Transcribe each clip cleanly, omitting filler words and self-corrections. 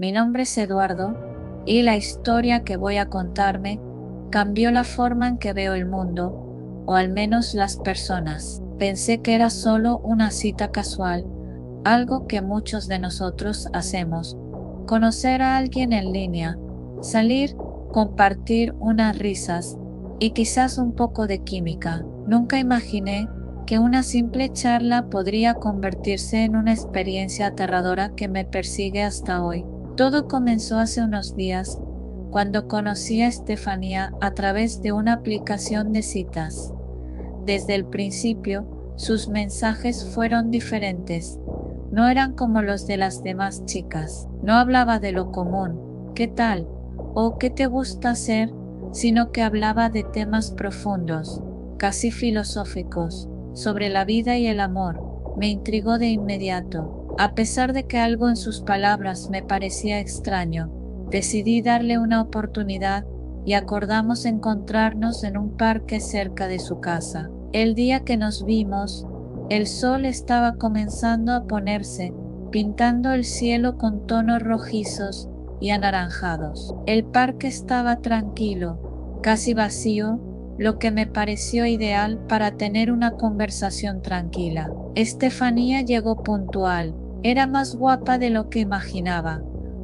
Mi nombre es Eduardo y la historia que voy a contarme cambió la forma en que veo el mundo, o al menos las personas. Pensé que era solo una cita casual, algo que muchos de nosotros hacemos. Conocer a alguien en línea, salir, compartir unas risas y quizás un poco de química. Nunca imaginé que una simple charla podría convertirse en una experiencia aterradora que me persigue hasta hoy. Todo comenzó hace unos días, cuando conocí a Estefanía a través de una aplicación de citas. Desde el principio, sus mensajes fueron diferentes. No eran como los de las demás chicas. No hablaba de lo común, ¿qué tal? O ¿qué te gusta hacer? Sino que hablaba de temas profundos, casi filosóficos, sobre la vida y el amor. Me intrigó de inmediato. A pesar de que algo en sus palabras me parecía extraño, decidí darle una oportunidad y acordamos encontrarnos en un parque cerca de su casa. El día que nos vimos, el sol estaba comenzando a ponerse, pintando el cielo con tonos rojizos y anaranjados. El parque estaba tranquilo, casi vacío, lo que me pareció ideal para tener una conversación tranquila. Estefanía llegó puntual. Era más guapa de lo que imaginaba,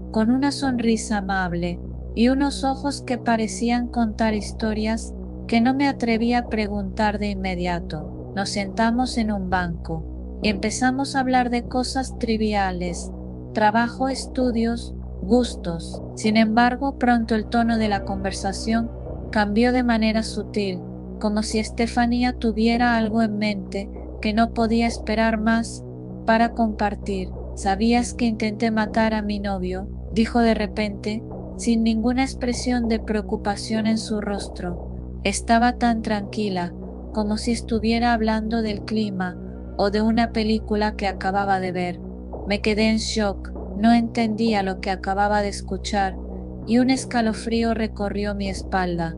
con una sonrisa amable y unos ojos que parecían contar historias que no me atreví a preguntar de inmediato. Nos sentamos en un banco y empezamos a hablar de cosas triviales, trabajo, estudios, gustos. Sin embargo, pronto el tono de la conversación cambió de manera sutil, como si Estefanía tuviera algo en mente que no podía esperar más para compartir. ¿Sabías que intenté matar a mi novio?, dijo de repente, sin ninguna expresión de preocupación en su rostro. Estaba tan tranquila, como si estuviera hablando del clima o de una película que acababa de ver. Me quedé en shock, no entendía lo que acababa de escuchar y un escalofrío recorrió mi espalda.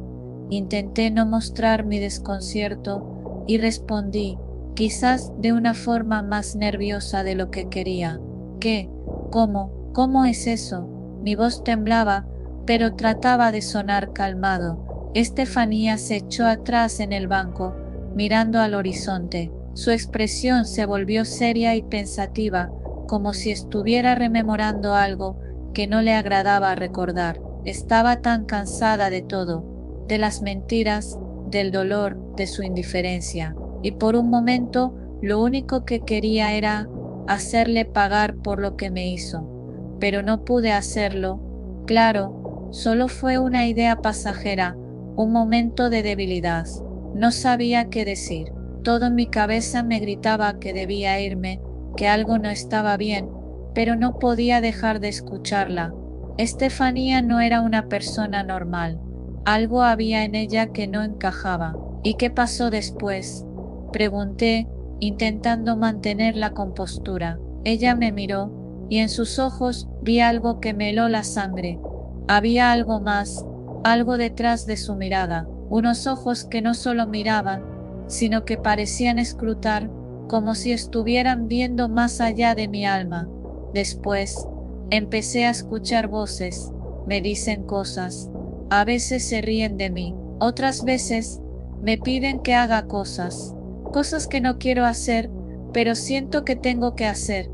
Intenté no mostrar mi desconcierto y respondí, quizás de una forma más nerviosa de lo que quería. ¿Qué? ¿Cómo? ¿Cómo es eso? Mi voz temblaba, pero trataba de sonar calmado. Estefanía se echó atrás en el banco, mirando al horizonte. Su expresión se volvió seria y pensativa, como si estuviera rememorando algo que no le agradaba recordar. Estaba tan cansada de todo, de las mentiras, del dolor, de su indiferencia. Y por un momento, lo único que quería era hacerle pagar por lo que me hizo. Pero no pude hacerlo. Claro, solo fue una idea pasajera, un momento de debilidad. No sabía qué decir. Todo en mi cabeza me gritaba que debía irme, que algo no estaba bien, pero no podía dejar de escucharla. Estefanía no era una persona normal. Algo había en ella que no encajaba. ¿Y qué pasó después?, pregunté, intentando mantener la compostura. Ella me miró, y en sus ojos vi algo que me heló la sangre. Había algo más, algo detrás de su mirada, unos ojos que no solo miraban, sino que parecían escrutar, como si estuvieran viendo más allá de mi alma. Después, empecé a escuchar voces, me dicen cosas, a veces se ríen de mí, otras veces me piden que haga cosas que no quiero hacer, pero siento que tengo que hacer.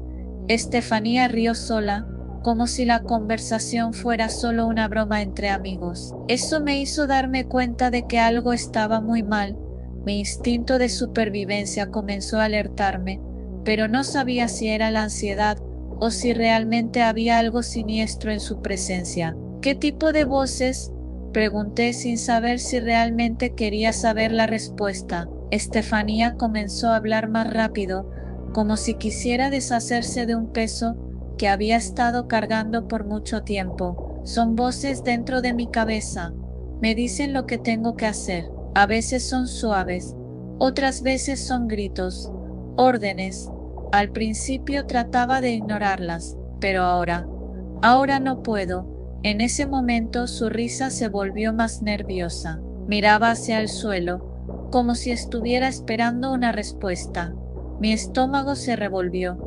Estefanía rió sola, como si la conversación fuera solo una broma entre amigos. Eso me hizo darme cuenta de que algo estaba muy mal. Mi instinto de supervivencia comenzó a alertarme, pero no sabía si era la ansiedad o si realmente había algo siniestro en su presencia. ¿Qué tipo de voces?, pregunté sin saber si realmente quería saber la respuesta. Estefanía comenzó a hablar más rápido, como si quisiera deshacerse de un peso que había estado cargando por mucho tiempo. Son voces dentro de mi cabeza. Me dicen lo que tengo que hacer. A veces son suaves, otras veces son gritos, órdenes. Al principio trataba de ignorarlas, pero ahora no puedo. En ese momento su risa se volvió más nerviosa. Miraba hacia el suelo, como si estuviera esperando una respuesta. Mi estómago se revolvió.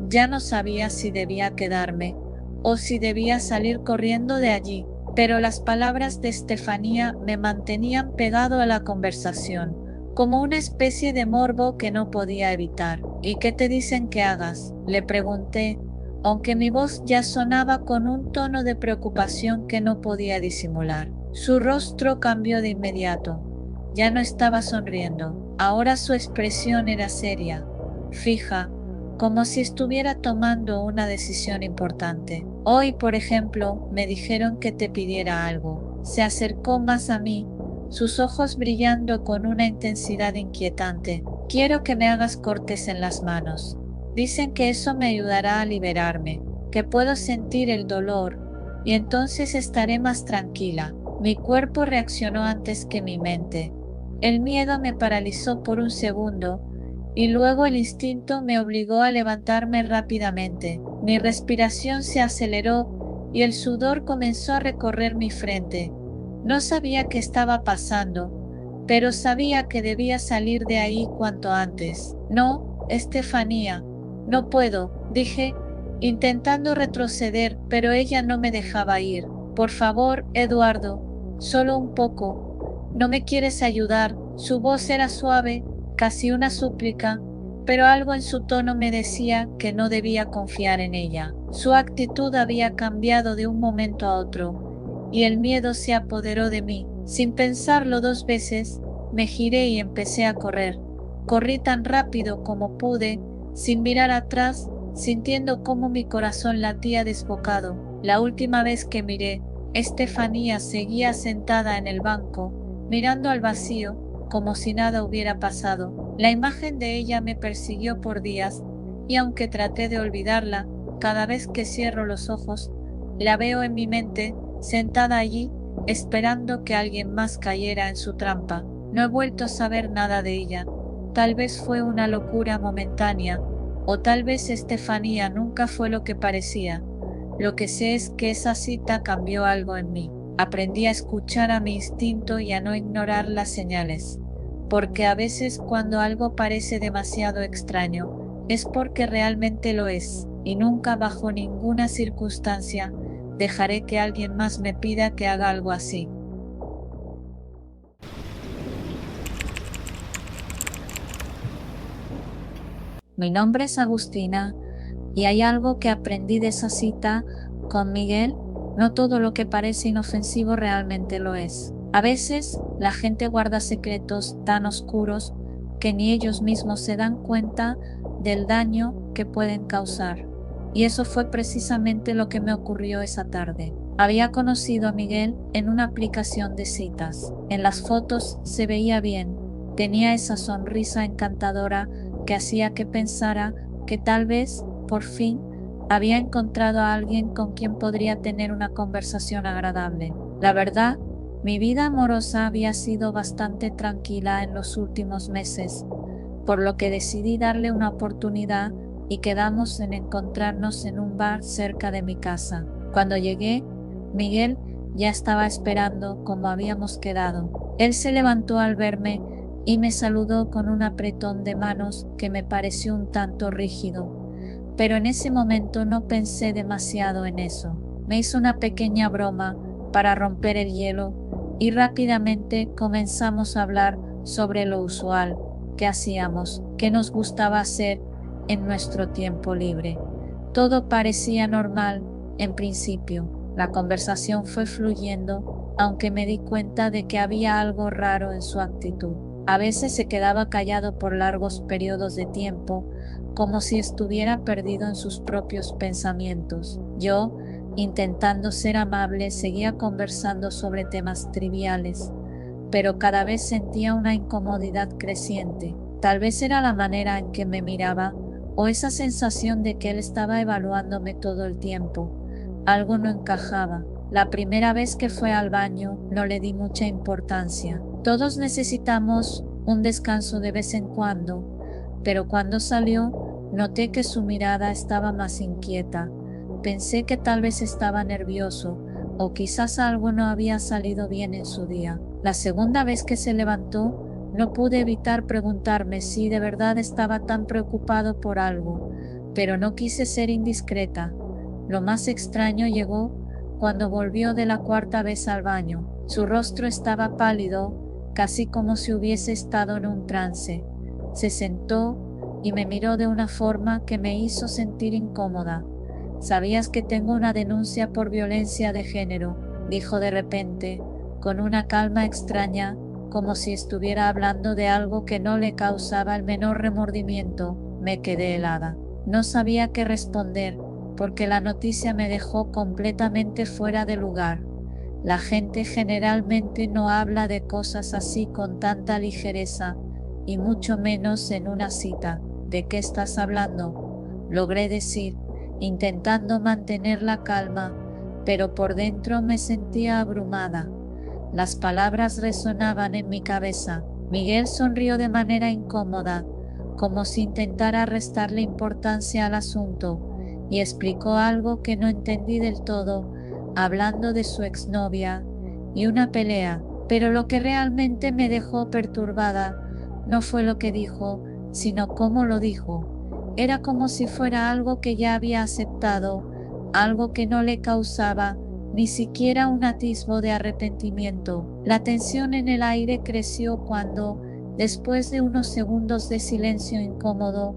Ya no sabía si debía quedarme o si debía salir corriendo de allí. Pero las palabras de Estefanía me mantenían pegado a la conversación, como una especie de morbo que no podía evitar. ¿Y qué te dicen que hagas?, le pregunté, aunque mi voz ya sonaba con un tono de preocupación que no podía disimular. Su rostro cambió de inmediato. Ya no estaba sonriendo. Ahora su expresión era seria, fija, como si estuviera tomando una decisión importante. Hoy, por ejemplo, me dijeron que te pidiera algo. Se acercó más a mí, sus ojos brillando con una intensidad inquietante. Quiero que me hagas cortes en las manos. Dicen que eso me ayudará a liberarme, que puedo sentir el dolor y entonces estaré más tranquila. Mi cuerpo reaccionó antes que mi mente. El miedo me paralizó por un segundo y luego el instinto me obligó a levantarme rápidamente. Mi respiración se aceleró y el sudor comenzó a recorrer mi frente. No sabía qué estaba pasando, pero sabía que debía salir de ahí cuanto antes. No, Estefanía, no puedo, dije, intentando retroceder, pero ella no me dejaba ir. Por favor, Eduardo, solo un poco. ¿No me quieres ayudar? Su voz era suave, casi una súplica, pero algo en su tono me decía que no debía confiar en ella. Su actitud había cambiado de un momento a otro, y el miedo se apoderó de mí. Sin pensarlo dos veces, me giré y empecé a correr. Corrí tan rápido como pude, sin mirar atrás, sintiendo cómo mi corazón latía desbocado. La última vez que miré, Estefanía seguía sentada en el banco, mirando al vacío, como si nada hubiera pasado. La imagen de ella me persiguió por días, y aunque traté de olvidarla, cada vez que cierro los ojos, la veo en mi mente, sentada allí, esperando que alguien más cayera en su trampa. No he vuelto a saber nada de ella. Tal vez fue una locura momentánea, o tal vez Estefanía nunca fue lo que parecía. Lo que sé es que esa cita cambió algo en mí. Aprendí a escuchar a mi instinto y a no ignorar las señales. Porque a veces cuando algo parece demasiado extraño, es porque realmente lo es, y nunca bajo ninguna circunstancia dejaré que alguien más me pida que haga algo así. Mi nombre es Agustina y hay algo que aprendí de esa cita con Miguel. No todo lo que parece inofensivo realmente lo es. A veces la gente guarda secretos tan oscuros que ni ellos mismos se dan cuenta del daño que pueden causar. Y eso fue precisamente lo que me ocurrió esa tarde. Había conocido a Miguel en una aplicación de citas. En las fotos se veía bien, tenía esa sonrisa encantadora que hacía que pensara que tal vez, por fin, había encontrado a alguien con quien podría tener una conversación agradable. La verdad, mi vida amorosa había sido bastante tranquila en los últimos meses, por lo que decidí darle una oportunidad y quedamos en encontrarnos en un bar cerca de mi casa. Cuando llegué, Miguel ya estaba esperando como habíamos quedado. Él se levantó al verme y me saludó con un apretón de manos que me pareció un tanto rígido, pero en ese momento no pensé demasiado en eso. Me hizo una pequeña broma para romper el hielo y rápidamente comenzamos a hablar sobre lo usual que hacíamos, que nos gustaba hacer en nuestro tiempo libre. Todo parecía normal en principio. La conversación fue fluyendo, aunque me di cuenta de que había algo raro en su actitud. A veces se quedaba callado por largos periodos de tiempo, como si estuviera perdido en sus propios pensamientos. Yo, intentando ser amable, seguía conversando sobre temas triviales, pero cada vez sentía una incomodidad creciente. Tal vez era la manera en que me miraba, o esa sensación de que él estaba evaluándome todo el tiempo. Algo no encajaba. La primera vez que fue al baño no le di mucha importancia. Todos necesitamos un descanso de vez en cuando, pero cuando salió, noté que su mirada estaba más inquieta. Pensé que tal vez estaba nervioso, o quizás algo no había salido bien en su día. La segunda vez que se levantó, no pude evitar preguntarme si de verdad estaba tan preocupado por algo, pero no quise ser indiscreta. Lo más extraño llegó cuando volvió de la cuarta vez al baño. Su rostro estaba pálido, casi como si hubiese estado en un trance. Se sentó y me miró de una forma que me hizo sentir incómoda. «¿Sabías que tengo una denuncia por violencia de género?», dijo de repente, con una calma extraña, como si estuviera hablando de algo que no le causaba el menor remordimiento. Me quedé helada. No sabía qué responder, porque la noticia me dejó completamente fuera de lugar. La gente generalmente no habla de cosas así con tanta ligereza, y mucho menos en una cita. «¿De qué estás hablando?», logré decir, intentando mantener la calma, pero por dentro me sentía abrumada. Las palabras resonaban en mi cabeza. Miguel sonrió de manera incómoda, como si intentara restarle importancia al asunto, y explicó algo que no entendí del todo, hablando de su exnovia y una pelea. Pero lo que realmente me dejó perturbada no fue lo que dijo, sino cómo lo dijo. Era como si fuera algo que ya había aceptado, algo que no le causaba ni siquiera un atisbo de arrepentimiento. La tensión en el aire creció cuando, después de unos segundos de silencio incómodo,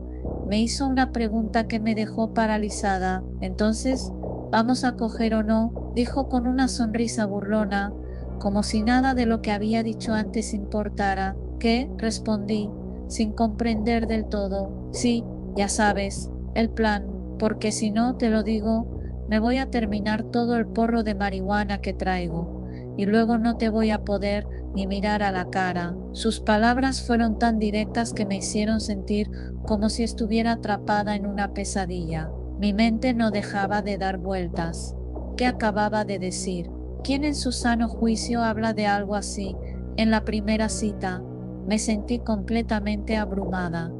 me hizo una pregunta que me dejó paralizada. «Entonces, ¿vamos a coger o no?», dijo con una sonrisa burlona, como si nada de lo que había dicho antes importara. «¿Qué?», respondí, sin comprender del todo. «Sí, ya sabes, el plan, porque si no te lo digo, me voy a terminar todo el porro de marihuana que traigo, y luego no te voy a poder ni mirar a la cara». Sus palabras fueron tan directas que me hicieron sentir como si estuviera atrapada en una pesadilla. Mi mente no dejaba de dar vueltas. ¿Qué acababa de decir? ¿Quién en su sano juicio habla de algo así en la primera cita? Me sentí completamente abrumada.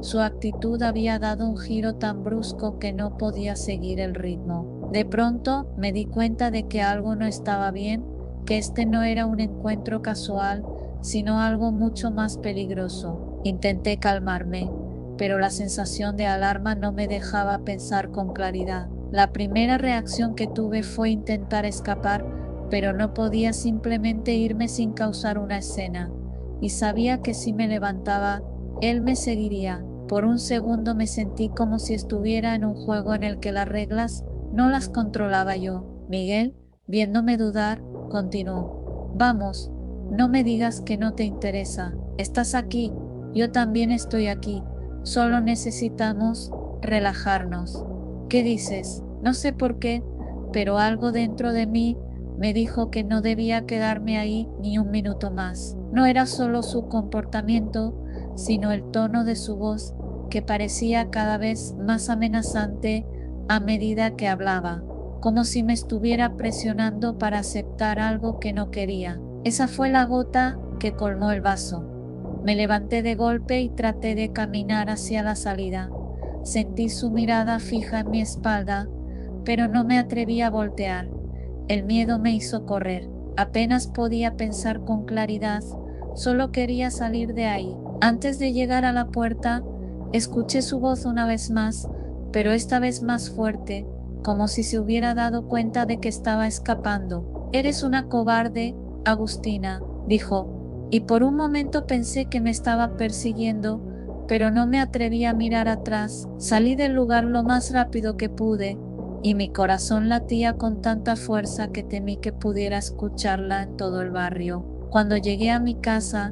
Su actitud había dado un giro tan brusco que no podía seguir el ritmo. De pronto me di cuenta de que algo no estaba bien, que este no era un encuentro casual, sino algo mucho más peligroso. Intenté calmarme, pero la sensación de alarma no me dejaba pensar con claridad. La primera reacción que tuve fue intentar escapar, pero no podía simplemente irme sin causar una escena, y sabía que si me levantaba, él me seguiría. Por un segundo me sentí como si estuviera en un juego en el que las reglas no las controlaba yo. Miguel, viéndome dudar, continuó: «Vamos, no me digas que no te interesa. Estás aquí, yo también estoy aquí. Solo necesitamos relajarnos». «¿Qué dices?». No sé por qué, pero algo dentro de mí me dijo que no debía quedarme ahí ni un minuto más. No era solo su comportamiento, sino el tono de su voz, que parecía cada vez más amenazante a medida que hablaba, como si me estuviera presionando para aceptar algo que no quería. Esa fue la gota que colmó el vaso. Me levanté de golpe y traté de caminar hacia la salida. Sentí su mirada fija en mi espalda, pero no me atreví a voltear. El miedo me hizo correr. Apenas podía pensar con claridad, solo quería salir de ahí. Antes de llegar a la puerta, escuché su voz una vez más, pero esta vez más fuerte, como si se hubiera dado cuenta de que estaba escapando. «Eres una cobarde, Agustina», dijo, y por un momento pensé que me estaba persiguiendo, pero no me atreví a mirar atrás. Salí del lugar lo más rápido que pude, y mi corazón latía con tanta fuerza que temí que pudiera escucharla en todo el barrio. Cuando llegué a mi casa,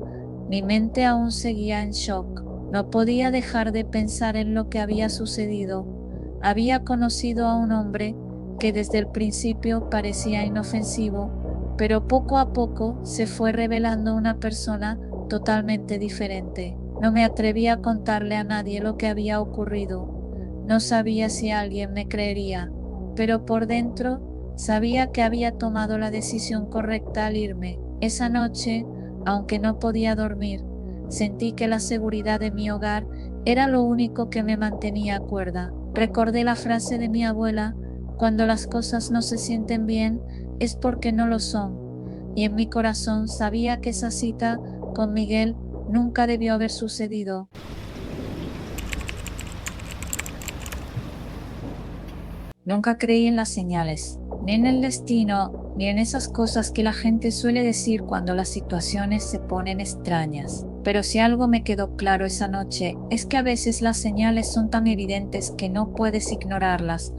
mi mente aún seguía en shock. No podía dejar de pensar en lo que había sucedido. Había conocido a un hombre que desde el principio parecía inofensivo, pero poco a poco se fue revelando una persona totalmente diferente. No me atreví a contarle a nadie lo que había ocurrido. No sabía si alguien me creería, pero por dentro sabía que había tomado la decisión correcta al irme. Esa noche, aunque no podía dormir, sentí que la seguridad de mi hogar era lo único que me mantenía cuerda. Recordé la frase de mi abuela: «Cuando las cosas no se sienten bien, es porque no lo son», y en mi corazón sabía que esa cita con Miguel nunca debió haber sucedido. Nunca creí en las señales, ni en el destino, ni en esas cosas que la gente suele decir cuando las situaciones se ponen extrañas. Pero si algo me quedó claro esa noche es que a veces las señales son tan evidentes que no puedes ignorarlas,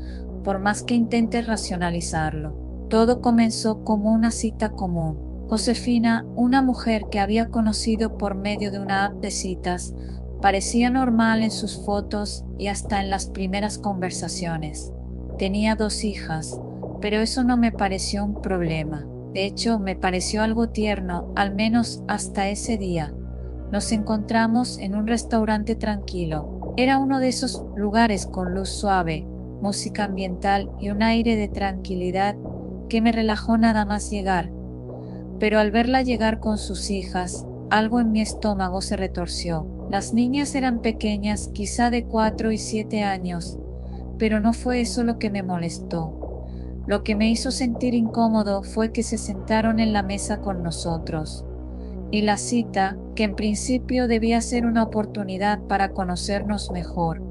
por más que intentes racionalizarlo. Todo comenzó como una cita común. Josefina, una mujer que había conocido por medio de una app de citas, parecía normal en sus fotos y hasta en las primeras conversaciones. Tenía 2 hijas, pero eso no me pareció un problema. De hecho, me pareció algo tierno, al menos hasta ese día. Nos encontramos en un restaurante tranquilo. Era uno de esos lugares con luz suave, música ambiental y un aire de tranquilidad que me relajó nada más llegar. Pero al verla llegar con sus hijas, algo en mi estómago se retorció. Las niñas eran pequeñas, quizá de 4 y 7 años, pero no fue eso lo que me molestó. Lo que me hizo sentir incómodo fue que se sentaron en la mesa con nosotros. Y la cita, que en principio debía ser una oportunidad para conocernos mejor,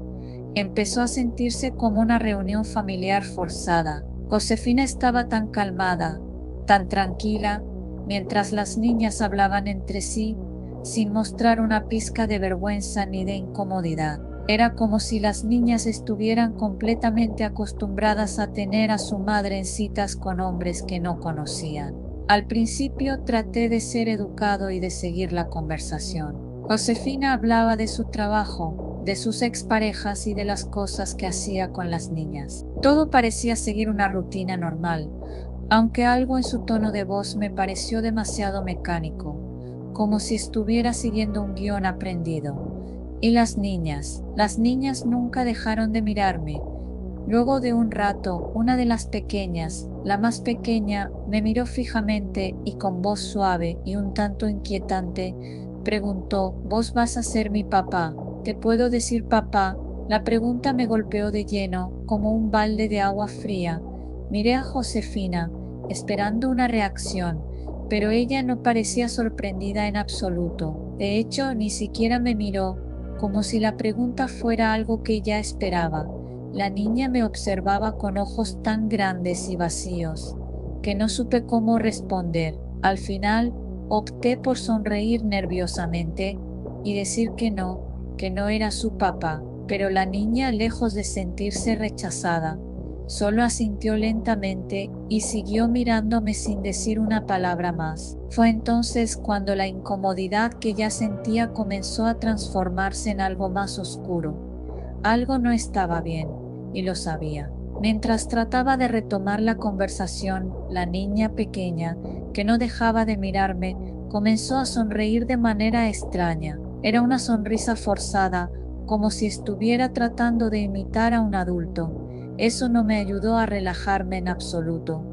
empezó a sentirse como una reunión familiar forzada. Josefina estaba tan calmada, tan tranquila, mientras las niñas hablaban entre sí, sin mostrar una pizca de vergüenza ni de incomodidad. Era como si las niñas estuvieran completamente acostumbradas a tener a su madre en citas con hombres que no conocían. Al principio traté de ser educado y de seguir la conversación. Josefina hablaba de su trabajo, de sus exparejas y de las cosas que hacía con las niñas. Todo parecía seguir una rutina normal, aunque algo en su tono de voz me pareció demasiado mecánico, como si estuviera siguiendo un guión aprendido. Y las niñas nunca dejaron de mirarme. Luego de un rato, una de las pequeñas, la más pequeña, me miró fijamente y con voz suave y un tanto inquietante, preguntó: ¿Vos vas a ser mi papá? ¿Te puedo decir papá? La pregunta me golpeó de lleno, como un balde de agua fría. Miré a Josefina, esperando una reacción, pero ella no parecía sorprendida en absoluto. De hecho, ni siquiera me miró, como si la pregunta fuera algo que ya esperaba. La niña me observaba con ojos tan grandes y vacíos, que no supe cómo responder. Al final, opté por sonreír nerviosamente y decir que no era su papá, pero la niña, lejos de sentirse rechazada, solo asintió lentamente y siguió mirándome sin decir una palabra más. Fue entonces cuando la incomodidad que ya sentía comenzó a transformarse en algo más oscuro. Algo no estaba bien, y lo sabía. Mientras trataba de retomar la conversación, la niña pequeña, que no dejaba de mirarme, comenzó a sonreír de manera extraña. Era una sonrisa forzada, como si estuviera tratando de imitar a un adulto. Eso no me ayudó a relajarme en absoluto.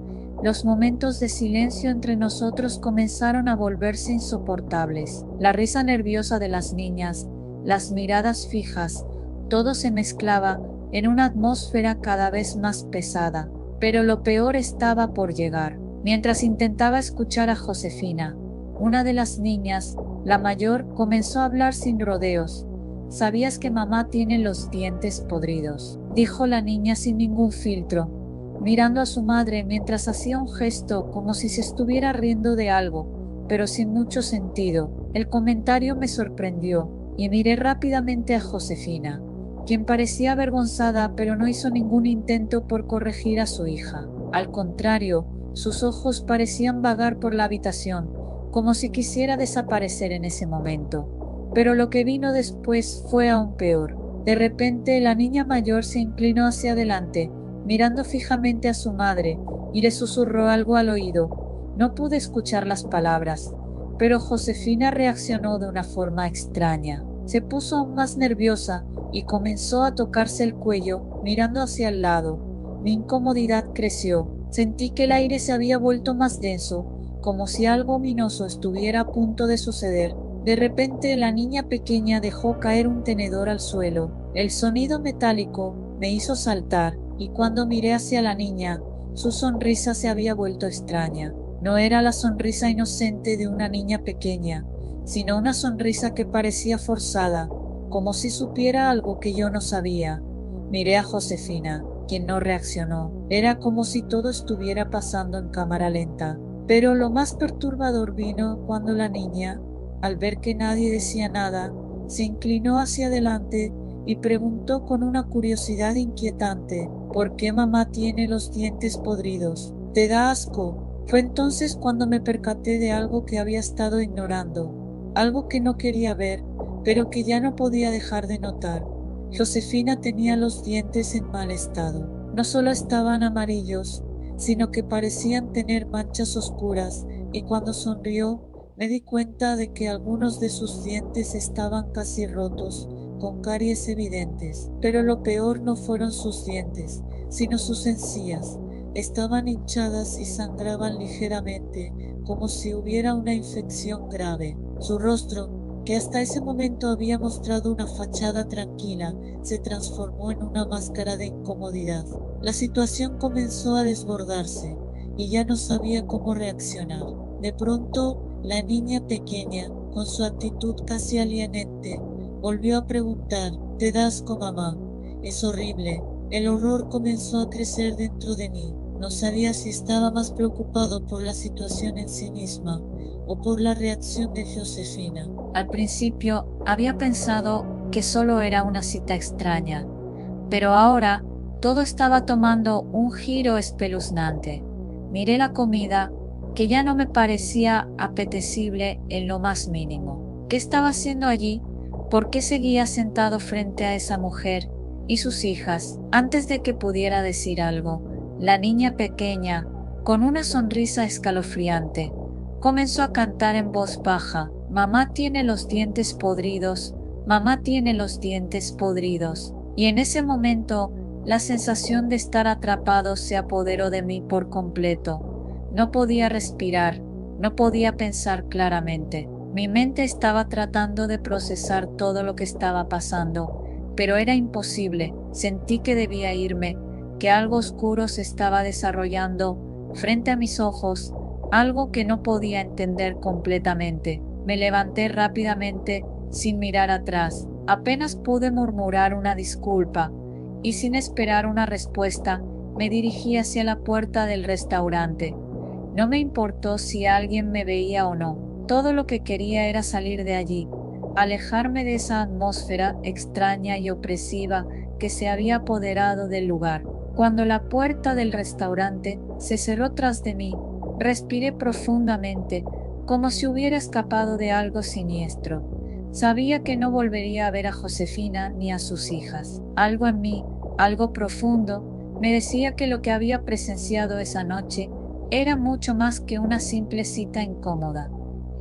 Los momentos de silencio entre nosotros comenzaron a volverse insoportables. La risa nerviosa de las niñas, las miradas fijas, todo se mezclaba en una atmósfera cada vez más pesada. Pero lo peor estaba por llegar. Mientras intentaba escuchar a Josefina, una de las niñas, la mayor, comenzó a hablar sin rodeos. ¿Sabías que mamá tiene los dientes podridos?, dijo la niña sin ningún filtro, mirando a su madre mientras hacía un gesto como si se estuviera riendo de algo, pero sin mucho sentido. El comentario me sorprendió y miré rápidamente a Josefina, quien parecía avergonzada pero no hizo ningún intento por corregir a su hija. Al contrario, sus ojos parecían vagar por la habitación, como si quisiera desaparecer en ese momento. Pero lo que vino después fue aún peor. De repente, la niña mayor se inclinó hacia adelante, mirando fijamente a su madre, y le susurró algo al oído. No pude escuchar las palabras, pero Josefina reaccionó de una forma extraña. Se puso aún más nerviosa y comenzó a tocarse el cuello, mirando hacia el lado. Mi incomodidad creció. Sentí que el aire se había vuelto más denso, como si algo ominoso estuviera a punto de suceder. De repente, la niña pequeña dejó caer un tenedor al suelo. El sonido metálico me hizo saltar, y cuando miré hacia la niña, su sonrisa se había vuelto extraña. No era la sonrisa inocente de una niña pequeña, sino una sonrisa que parecía forzada, como si supiera algo que yo no sabía. Miré a Josefina, quien no reaccionó. Era como si todo estuviera pasando en cámara lenta. Pero lo más perturbador vino cuando la niña, al ver que nadie decía nada, se inclinó hacia adelante y preguntó con una curiosidad inquietante: ¿por qué mamá tiene los dientes podridos? ¿Te da asco? Fue entonces cuando me percaté de algo que había estado ignorando, algo que no quería ver, pero que ya no podía dejar de notar. Josefina tenía los dientes en mal estado. No solo estaban amarillos, sino que parecían tener manchas oscuras, y cuando sonrió, me di cuenta de que algunos de sus dientes estaban casi rotos, con caries evidentes. Pero lo peor no fueron sus dientes, sino sus encías. Estaban hinchadas y sangraban ligeramente, como si hubiera una infección grave. Su rostro, que hasta ese momento había mostrado una fachada tranquila, se transformó en una máscara de incomodidad. La situación comenzó a desbordarse y ya no sabía cómo reaccionar. De pronto, la niña pequeña, con su actitud casi alienante, volvió a preguntar: ¿te da asco, mamá? Es horrible. El horror comenzó a crecer dentro de mí. No sabía si estaba más preocupado por la situación en sí misma o por la reacción de Josefina. Al principio había pensado que solo era una cita extraña, pero ahora todo estaba tomando un giro espeluznante. Miré la comida, que ya no me parecía apetecible en lo más mínimo. ¿Qué estaba haciendo allí? ¿Por qué seguía sentado frente a esa mujer y sus hijas? Antes de que pudiera decir algo, la niña pequeña, con una sonrisa escalofriante, comenzó a cantar en voz baja: mamá tiene los dientes podridos, mamá tiene los dientes podridos. Y en ese momento, la sensación de estar atrapado se apoderó de mí por completo. No podía respirar, no podía pensar claramente. Mi mente estaba tratando de procesar todo lo que estaba pasando, pero era imposible. Sentí que debía irme, que algo oscuro se estaba desarrollando frente a mis ojos, algo que no podía entender completamente. Me levanté rápidamente, sin mirar atrás. Apenas pude murmurar una disculpa, y sin esperar una respuesta, me dirigí hacia la puerta del restaurante. No me importó si alguien me veía o no. Todo lo que quería era salir de allí, alejarme de esa atmósfera extraña y opresiva que se había apoderado del lugar. Cuando la puerta del restaurante se cerró tras de mí, respiré profundamente, como si hubiera escapado de algo siniestro. Sabía que no volvería a ver a Josefina ni a sus hijas. Algo en mí, algo profundo, me decía que lo que había presenciado esa noche era mucho más que una simple cita incómoda.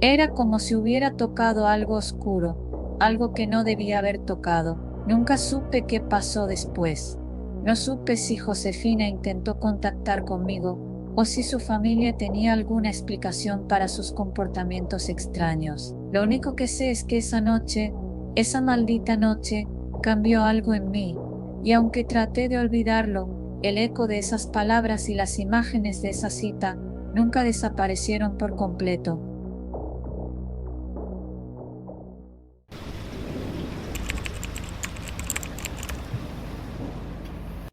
Era como si hubiera tocado algo oscuro, algo que no debía haber tocado. Nunca supe qué pasó después. No supe si Josefina intentó contactar conmigo o si su familia tenía alguna explicación para sus comportamientos extraños. Lo único que sé es que esa noche, esa maldita noche, cambió algo en mí, y aunque traté de olvidarlo, el eco de esas palabras y las imágenes de esa cita nunca desaparecieron por completo.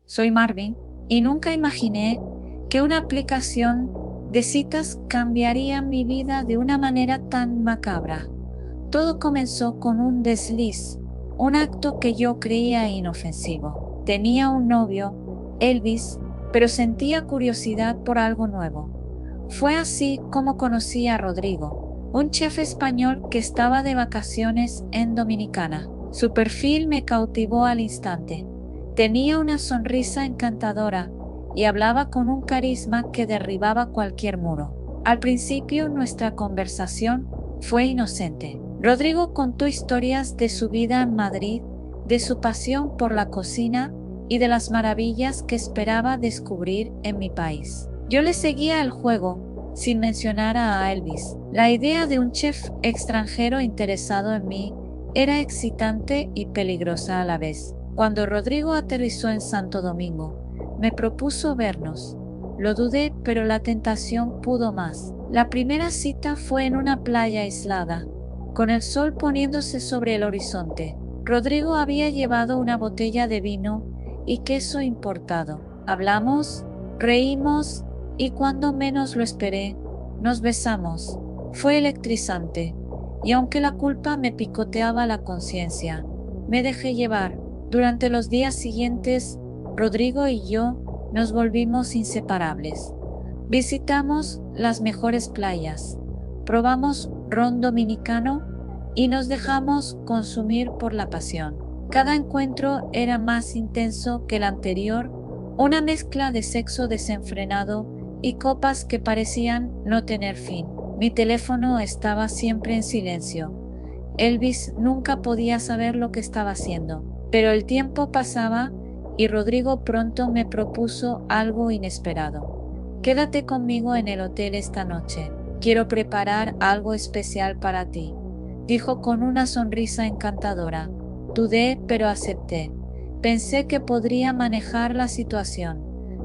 Soy Marvin, y nunca imaginé que una aplicación de citas cambiaría mi vida de una manera tan macabra. Todo comenzó con un desliz, un acto que yo creía inofensivo. Tenía un novio, Elvis, pero sentía curiosidad por algo nuevo. Fue así como conocí a Rodrigo, un chef español que estaba de vacaciones en Dominicana. Su perfil me cautivó al instante. Tenía una sonrisa encantadora y hablaba con un carisma que derribaba cualquier muro. Al principio nuestra conversación fue inocente. Rodrigo contó historias de su vida en Madrid, de su pasión por la cocina y de las maravillas que esperaba descubrir en mi país. Yo le seguía el juego, sin mencionar a Elvis. La idea de un chef extranjero interesado en mí era excitante y peligrosa a la vez. Cuando Rodrigo aterrizó en Santo Domingo, me propuso vernos. Lo dudé, pero la tentación pudo más. La primera cita fue en una playa aislada, con el sol poniéndose sobre el horizonte. Rodrigo había llevado una botella de vino y queso importado. Hablamos, reímos y cuando menos lo esperé, nos besamos. Fue electrizante y aunque la culpa me picoteaba la conciencia, me dejé llevar. Durante los días siguientes, Rodrigo y yo nos volvimos inseparables. Visitamos las mejores playas, probamos ron dominicano y nos dejamos consumir por la pasión. Cada encuentro era más intenso que el anterior, una mezcla de sexo desenfrenado y copas que parecían no tener fin. Mi teléfono estaba siempre en silencio. Elvis nunca podía saber lo que estaba haciendo, pero el tiempo pasaba y Rodrigo pronto me propuso algo inesperado. Quédate conmigo en el hotel esta noche. Quiero preparar algo especial para ti, dijo con una sonrisa encantadora. Dudé, pero acepté. Pensé que podría manejar la situación.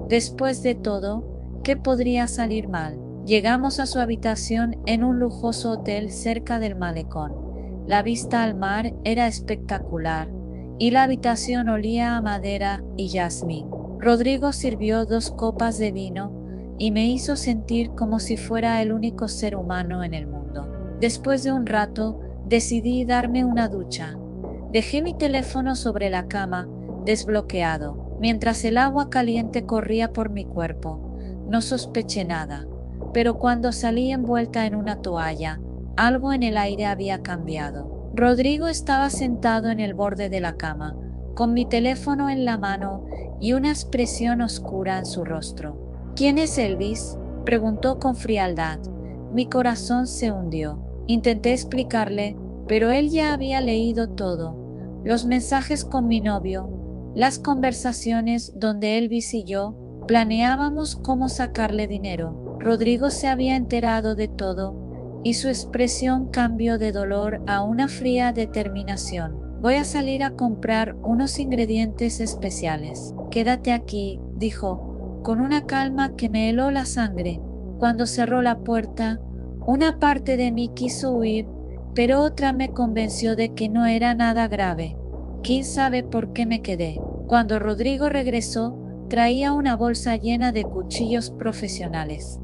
Después de todo, ¿qué podría salir mal? Llegamos a su habitación en un lujoso hotel cerca del malecón. La vista al mar era espectacular y la habitación olía a madera y jazmín. Rodrigo sirvió 2 copas de vino y me hizo sentir como si fuera el único ser humano en el mundo. Después de un rato, decidí darme una ducha. Dejé mi teléfono sobre la cama, desbloqueado, mientras el agua caliente corría por mi cuerpo. No sospeché nada, pero cuando salí envuelta en una toalla, algo en el aire había cambiado. Rodrigo estaba sentado en el borde de la cama, con mi teléfono en la mano y una expresión oscura en su rostro. ¿Quién es Elvis?, preguntó con frialdad. Mi corazón se hundió. Intenté explicarle, pero él ya había leído todo. Los mensajes con mi novio, las conversaciones donde Elvis y yo planeábamos cómo sacarle dinero. Rodrigo se había enterado de todo y su expresión cambió de dolor a una fría determinación. Voy a salir a comprar unos ingredientes especiales. Quédate aquí, dijo, con una calma que me heló la sangre. Cuando cerró la puerta, una parte de mí quiso huir, pero otra me convenció de que no era nada grave. ¿Quién sabe por qué me quedé? Cuando Rodrigo regresó, traía una bolsa llena de cuchillos profesionales.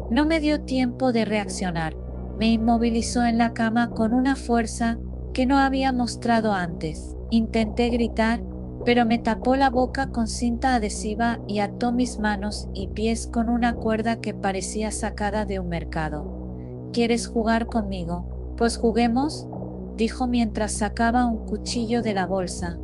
No me dio tiempo de reaccionar. Me inmovilizó en la cama con una fuerza que no había mostrado antes. Intenté gritar, pero me tapó la boca con cinta adhesiva y ató mis manos y pies con una cuerda que parecía sacada de un mercado. ¿Quieres jugar conmigo? Pues juguemos, dijo mientras sacaba un cuchillo de la bolsa.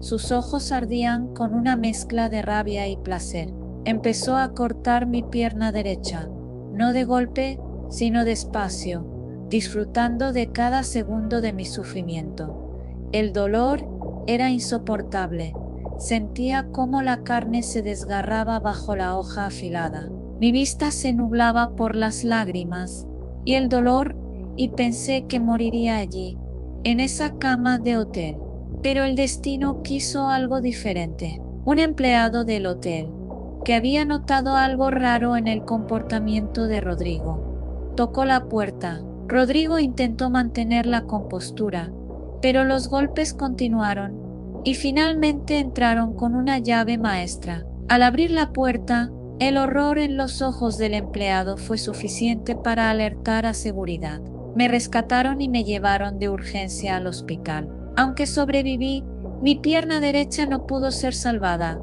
Sus ojos ardían con una mezcla de rabia y placer. Empezó a cortar mi pierna derecha, no de golpe, sino despacio, disfrutando de cada segundo de mi sufrimiento. El dolor era insoportable. Sentía cómo la carne se desgarraba bajo la hoja afilada. Mi vista se nublaba por las lágrimas y el dolor, y pensé que moriría allí, en esa cama de hotel. Pero el destino quiso algo diferente. Un empleado del hotel, que había notado algo raro en el comportamiento de Rodrigo, tocó la puerta. Rodrigo intentó mantener la compostura, pero los golpes continuaron y finalmente entraron con una llave maestra. Al abrir la puerta, el horror en los ojos del empleado fue suficiente para alertar a seguridad. Me rescataron y me llevaron de urgencia al hospital. Aunque sobreviví, mi pierna derecha no pudo ser salvada.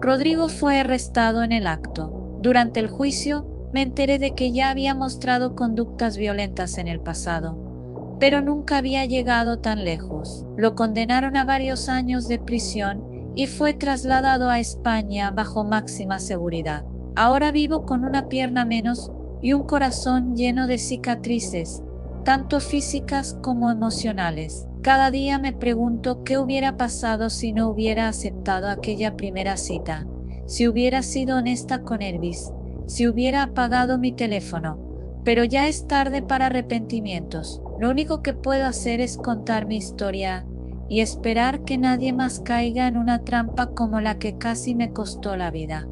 Rodrigo fue arrestado en el acto. Durante el juicio, me enteré de que ya había mostrado conductas violentas en el pasado, pero nunca había llegado tan lejos. Lo condenaron a varios años de prisión y fue trasladado a España bajo máxima seguridad. Ahora vivo con una pierna menos y un corazón lleno de cicatrices, tanto físicas como emocionales. Cada día me pregunto qué hubiera pasado si no hubiera aceptado aquella primera cita, si hubiera sido honesta con Elvis, si hubiera apagado mi teléfono. Pero ya es tarde para arrepentimientos. Lo único que puedo hacer es contar mi historia y esperar que nadie más caiga en una trampa como la que casi me costó la vida.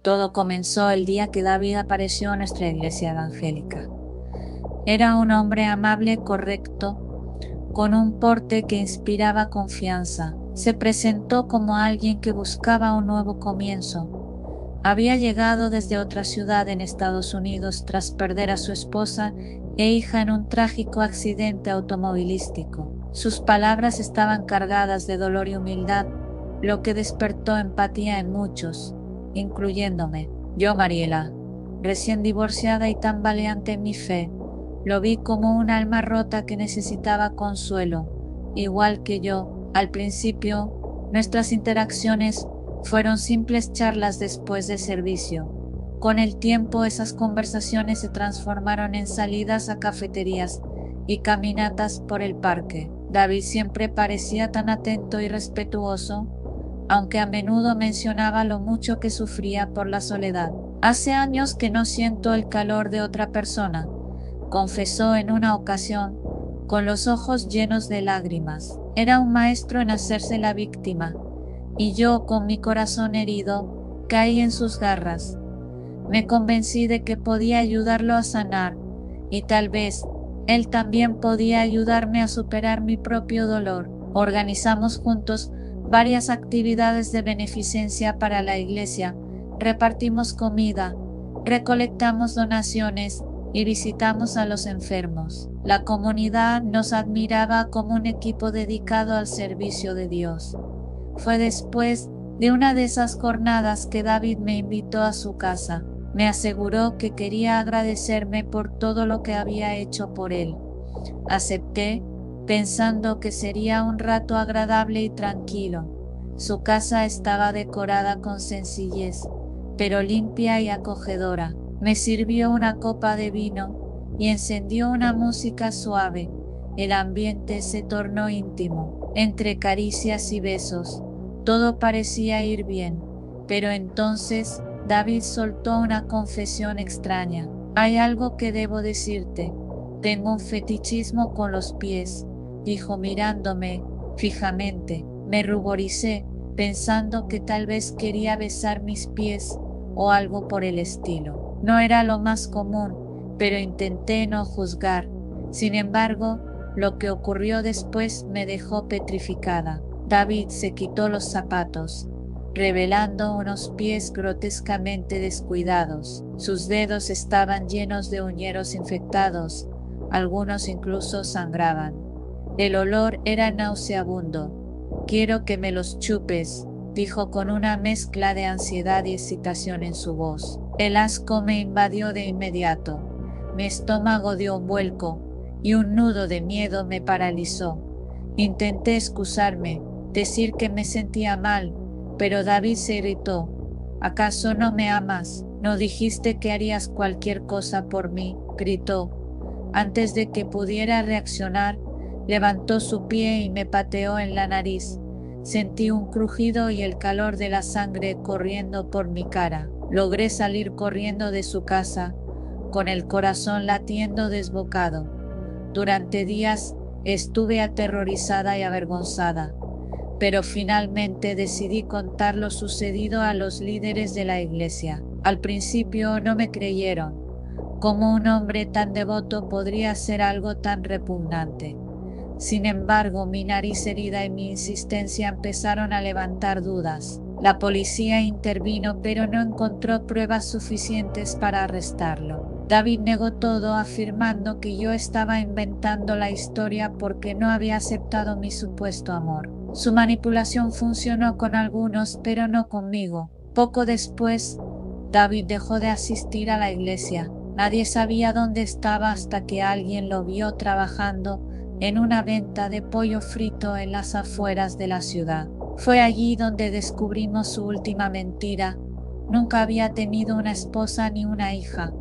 Todo comenzó el día que David apareció en nuestra iglesia evangélica. Era un hombre amable, correcto, con un porte que inspiraba confianza. Se presentó como alguien que buscaba un nuevo comienzo. Había llegado desde otra ciudad en Estados Unidos tras perder a su esposa e hija en un trágico accidente automovilístico. Sus palabras estaban cargadas de dolor y humildad, lo que despertó empatía en muchos, incluyéndome. Yo, Mariela, recién divorciada y tambaleante en mi fe, lo vi como un alma rota que necesitaba consuelo, igual que yo. Al principio, nuestras interacciones fueron simples charlas después del servicio. Con el tiempo, esas conversaciones se transformaron en salidas a cafeterías y caminatas por el parque. David siempre parecía tan atento y respetuoso, aunque a menudo mencionaba lo mucho que sufría por la soledad. Hace años que no siento el calor de otra persona, confesó en una ocasión, con los ojos llenos de lágrimas. Era un maestro en hacerse la víctima, y yo, con mi corazón herido, caí en sus garras. Me convencí de que podía ayudarlo a sanar, y tal vez él también podía ayudarme a superar mi propio dolor. Organizamos juntos varias actividades de beneficencia para la iglesia, repartimos comida, recolectamos donaciones y visitamos a los enfermos. La comunidad nos admiraba como un equipo dedicado al servicio de Dios. Fue después de una de esas jornadas que David me invitó a su casa. Me aseguró que quería agradecerme por todo lo que había hecho por él. Acepté, pensando que sería un rato agradable y tranquilo. Su casa estaba decorada con sencillez, pero limpia y acogedora. Me sirvió una copa de vino y encendió una música suave. El ambiente se tornó íntimo, entre caricias y besos. Todo parecía ir bien, pero entonces David soltó una confesión extraña. Hay algo que debo decirte. Tengo un fetichismo con los pies, dijo mirándome fijamente. Me ruboricé, pensando que tal vez quería besar mis pies o algo por el estilo. No era lo más común, pero intenté no juzgar. Sin embargo, lo que ocurrió después me dejó petrificada. David se quitó los zapatos, revelando unos pies grotescamente descuidados. Sus dedos estaban llenos de uñeros infectados, algunos incluso sangraban. El olor era nauseabundo. Quiero que me los chupes, dijo con una mezcla de ansiedad y excitación en su voz. El asco me invadió de inmediato. Mi estómago dio un vuelco y un nudo de miedo me paralizó. Intenté excusarme, decir que me sentía mal, pero David se irritó. ¿Acaso no me amas? ¿No dijiste que harías cualquier cosa por mí?, gritó. Antes de que pudiera reaccionar, levantó su pie y me pateó en la nariz. Sentí un crujido y el calor de la sangre corriendo por mi cara. Logré salir corriendo de su casa, con el corazón latiendo desbocado. Durante días estuve aterrorizada y avergonzada, pero finalmente decidí contar lo sucedido a los líderes de la iglesia. Al principio no me creyeron. ¿Cómo un hombre tan devoto podría hacer algo tan repugnante? Sin embargo, mi nariz herida y mi insistencia empezaron a levantar dudas. La policía intervino, pero no encontró pruebas suficientes para arrestarlo. David negó todo, afirmando que yo estaba inventando la historia porque no había aceptado mi supuesto amor. Su manipulación funcionó con algunos, pero no conmigo. Poco después, David dejó de asistir a la iglesia. Nadie sabía dónde estaba hasta que alguien lo vio trabajando en una venta de pollo frito en las afueras de la ciudad. Fue allí donde descubrimos su última mentira. Nunca había tenido una esposa ni una hija.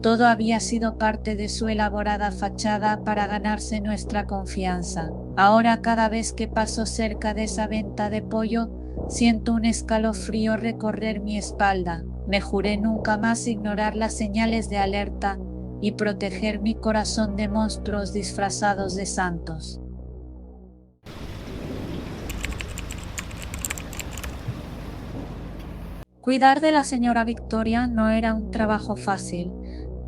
Todo había sido parte de su elaborada fachada para ganarse nuestra confianza. Ahora, cada vez que paso cerca de esa venta de pollo, siento un escalofrío recorrer mi espalda. Me juré nunca más ignorar las señales de alerta y proteger mi corazón de monstruos disfrazados de santos. Cuidar de la señora Victoria no era un trabajo fácil.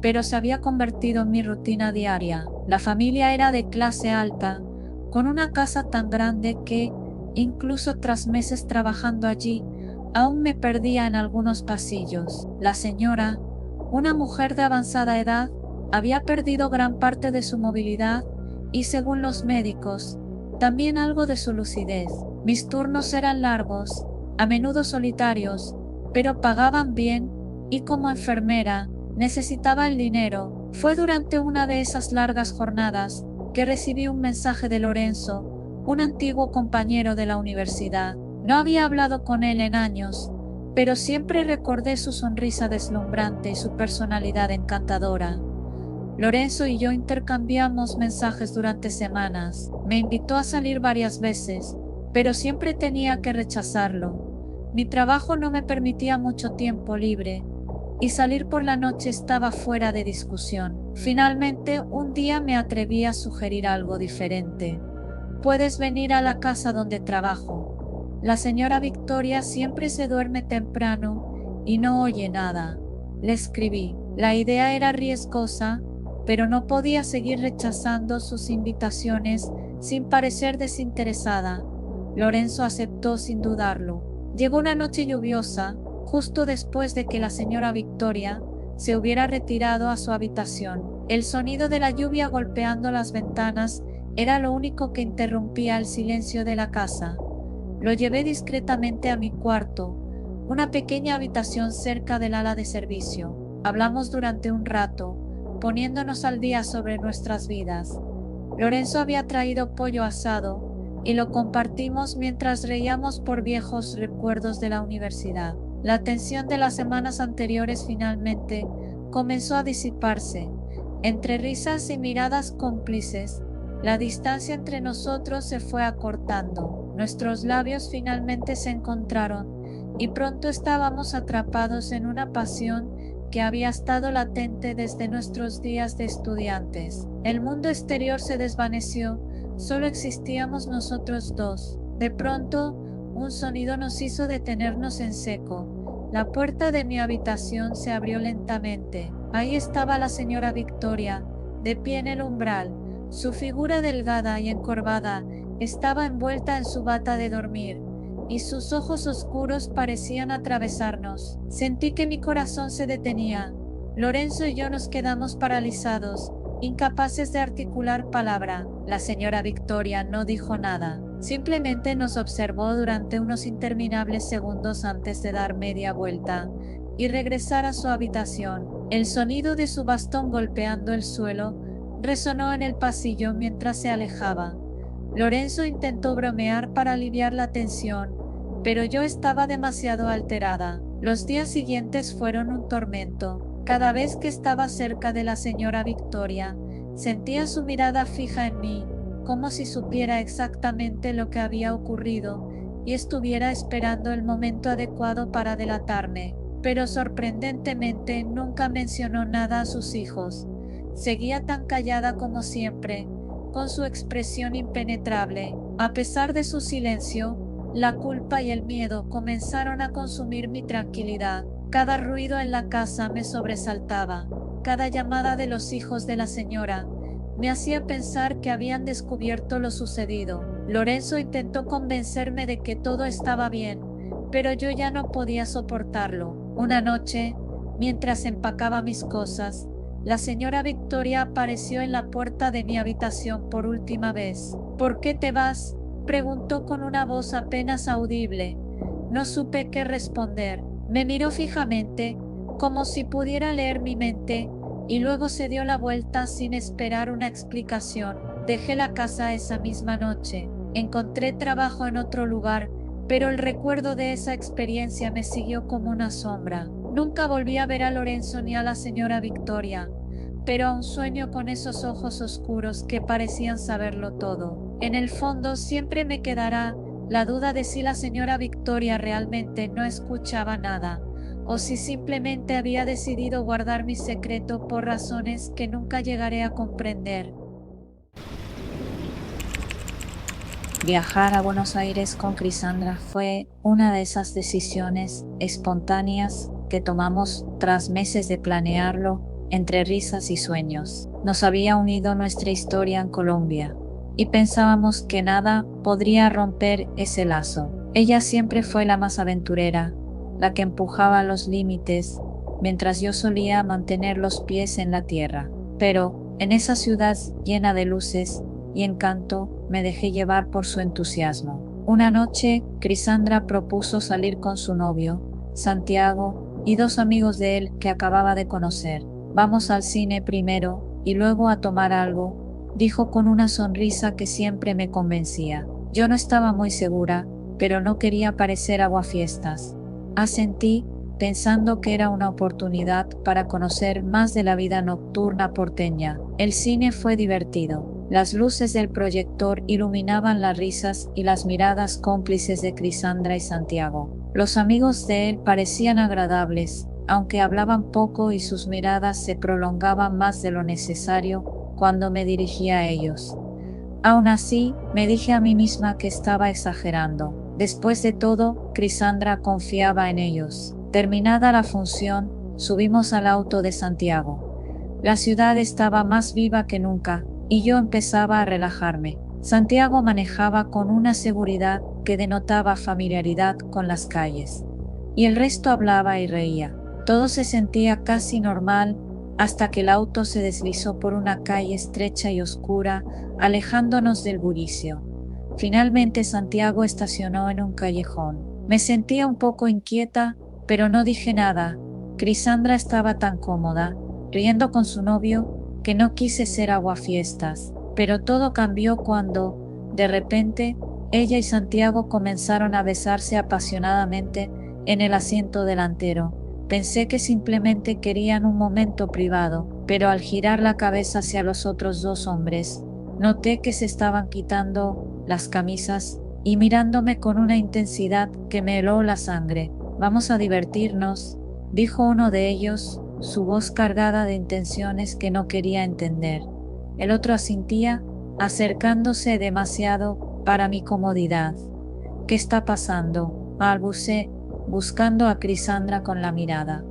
pero se había convertido en mi rutina diaria. La familia era de clase alta, con una casa tan grande que, incluso tras meses trabajando allí, aún me perdía en algunos pasillos. La señora, una mujer de avanzada edad, había perdido gran parte de su movilidad y, según los médicos, también algo de su lucidez. Mis turnos eran largos, a menudo solitarios, pero pagaban bien y como enfermera necesitaba el dinero. Fue durante una de esas largas jornadas que recibí un mensaje de Lorenzo, un antiguo compañero de la universidad. No había hablado con él en años, pero siempre recordé su sonrisa deslumbrante y su personalidad encantadora. Lorenzo y yo intercambiamos mensajes durante semanas. Me invitó a salir varias veces, pero siempre tenía que rechazarlo. Mi trabajo no me permitía mucho tiempo libre, y salir por la noche estaba fuera de discusión. Finalmente, un día me atreví a sugerir algo diferente. Puedes venir a la casa donde trabajo. La señora Victoria siempre se duerme temprano y no oye nada. Le escribí. La idea era riesgosa, pero no podía seguir rechazando sus invitaciones sin parecer desinteresada. Lorenzo aceptó sin dudarlo. Llegó una noche lluviosa, justo después de que la señora Victoria se hubiera retirado a su habitación. El sonido de la lluvia golpeando las ventanas era lo único que interrumpía el silencio de la casa. Lo llevé discretamente a mi cuarto, una pequeña habitación cerca del ala de servicio. Hablamos durante un rato, poniéndonos al día sobre nuestras vidas. Lorenzo había traído pollo asado y lo compartimos mientras reíamos por viejos recuerdos de la universidad. La tensión de las semanas anteriores finalmente comenzó a disiparse. Entre risas y miradas cómplices, la distancia entre nosotros se fue acortando. Nuestros labios finalmente se encontraron y pronto estábamos atrapados en una pasión que había estado latente desde nuestros días de estudiantes. El mundo exterior se desvaneció, solo existíamos nosotros dos. De pronto, un sonido nos hizo detenernos en seco. La puerta de mi habitación se abrió lentamente. Ahí estaba la señora Victoria, de pie en el umbral. Su figura delgada y encorvada estaba envuelta en su bata de dormir, y sus ojos oscuros parecían atravesarnos. Sentí que mi corazón se detenía. Lorenzo y yo nos quedamos paralizados, incapaces de articular palabra. La señora Victoria no dijo nada. Simplemente nos observó durante unos interminables segundos antes de dar media vuelta y regresar a su habitación. El sonido de su bastón golpeando el suelo resonó en el pasillo mientras se alejaba. Lorenzo intentó bromear para aliviar la tensión, pero yo estaba demasiado alterada. Los días siguientes fueron un tormento. Cada vez que estaba cerca de la señora Victoria, sentía su mirada fija en mí, como si supiera exactamente lo que había ocurrido y estuviera esperando el momento adecuado para delatarme. Pero sorprendentemente nunca mencionó nada a sus hijos. Seguía tan callada como siempre, con su expresión impenetrable. A pesar de su silencio, la culpa y el miedo comenzaron a consumir mi tranquilidad. Cada ruido en la casa me sobresaltaba. Cada llamada de los hijos de la señora me hacía pensar que habían descubierto lo sucedido. Lorenzo intentó convencerme de que todo estaba bien, pero yo ya no podía soportarlo. Una noche, mientras empacaba mis cosas, la señora Victoria apareció en la puerta de mi habitación por última vez. ¿Por qué te vas?, preguntó con una voz apenas audible. No supe qué responder. Me miró fijamente, como si pudiera leer mi mente, y luego se dio la vuelta sin esperar una explicación. Dejé la casa esa misma noche. Encontré trabajo en otro lugar, pero el recuerdo de esa experiencia me siguió como una sombra. Nunca volví a ver a Lorenzo ni a la señora Victoria, pero aún sueño con esos ojos oscuros que parecían saberlo todo. En el fondo siempre me quedará la duda de si la señora Victoria realmente no escuchaba nada, o si simplemente había decidido guardar mi secreto por razones que nunca llegaré a comprender. Viajar a Buenos Aires con Crisandra fue una de esas decisiones espontáneas que tomamos tras meses de planearlo entre risas y sueños. Nos había unido nuestra historia en Colombia, y pensábamos que nada podría romper ese lazo. Ella siempre fue la más aventurera, la que empujaba los límites, mientras yo solía mantener los pies en la tierra. Pero, en esa ciudad llena de luces y encanto, me dejé llevar por su entusiasmo. Una noche, Crisandra propuso salir con su novio, Santiago, y dos amigos de él que acababa de conocer. Vamos al cine primero, y luego a tomar algo, dijo con una sonrisa que siempre me convencía. Yo no estaba muy segura, pero no quería parecer aguafiestas. Asentí, pensando que era una oportunidad para conocer más de la vida nocturna porteña. El cine fue divertido. Las luces del proyector iluminaban las risas y las miradas cómplices de Crisandra y Santiago. Los amigos de él parecían agradables, aunque hablaban poco y sus miradas se prolongaban más de lo necesario cuando me dirigía a ellos. Aún así, me dije a mí misma que estaba exagerando. Después de todo, Crisandra confiaba en ellos. Terminada la función, subimos al auto de Santiago. La ciudad estaba más viva que nunca, y yo empezaba a relajarme. Santiago manejaba con una seguridad que denotaba familiaridad con las calles. Y el resto hablaba y reía. Todo se sentía casi normal hasta que el auto se deslizó por una calle estrecha y oscura, alejándonos del bullicio. Finalmente Santiago estacionó en un callejón. Me sentía un poco inquieta, pero no dije nada. Crisandra estaba tan cómoda, riendo con su novio, que no quise ser aguafiestas. Pero todo cambió cuando, de repente, ella y Santiago comenzaron a besarse apasionadamente en el asiento delantero. Pensé que simplemente querían un momento privado, pero al girar la cabeza hacia los otros dos hombres, noté que se estaban quitando las camisas y mirándome con una intensidad que me heló la sangre. Vamos a divertirnos, dijo uno de ellos, su voz cargada de intenciones que no quería entender. El otro asintía, acercándose demasiado para mi comodidad. ¿Qué está pasando?, balbuceé, buscando a Crisandra con la mirada.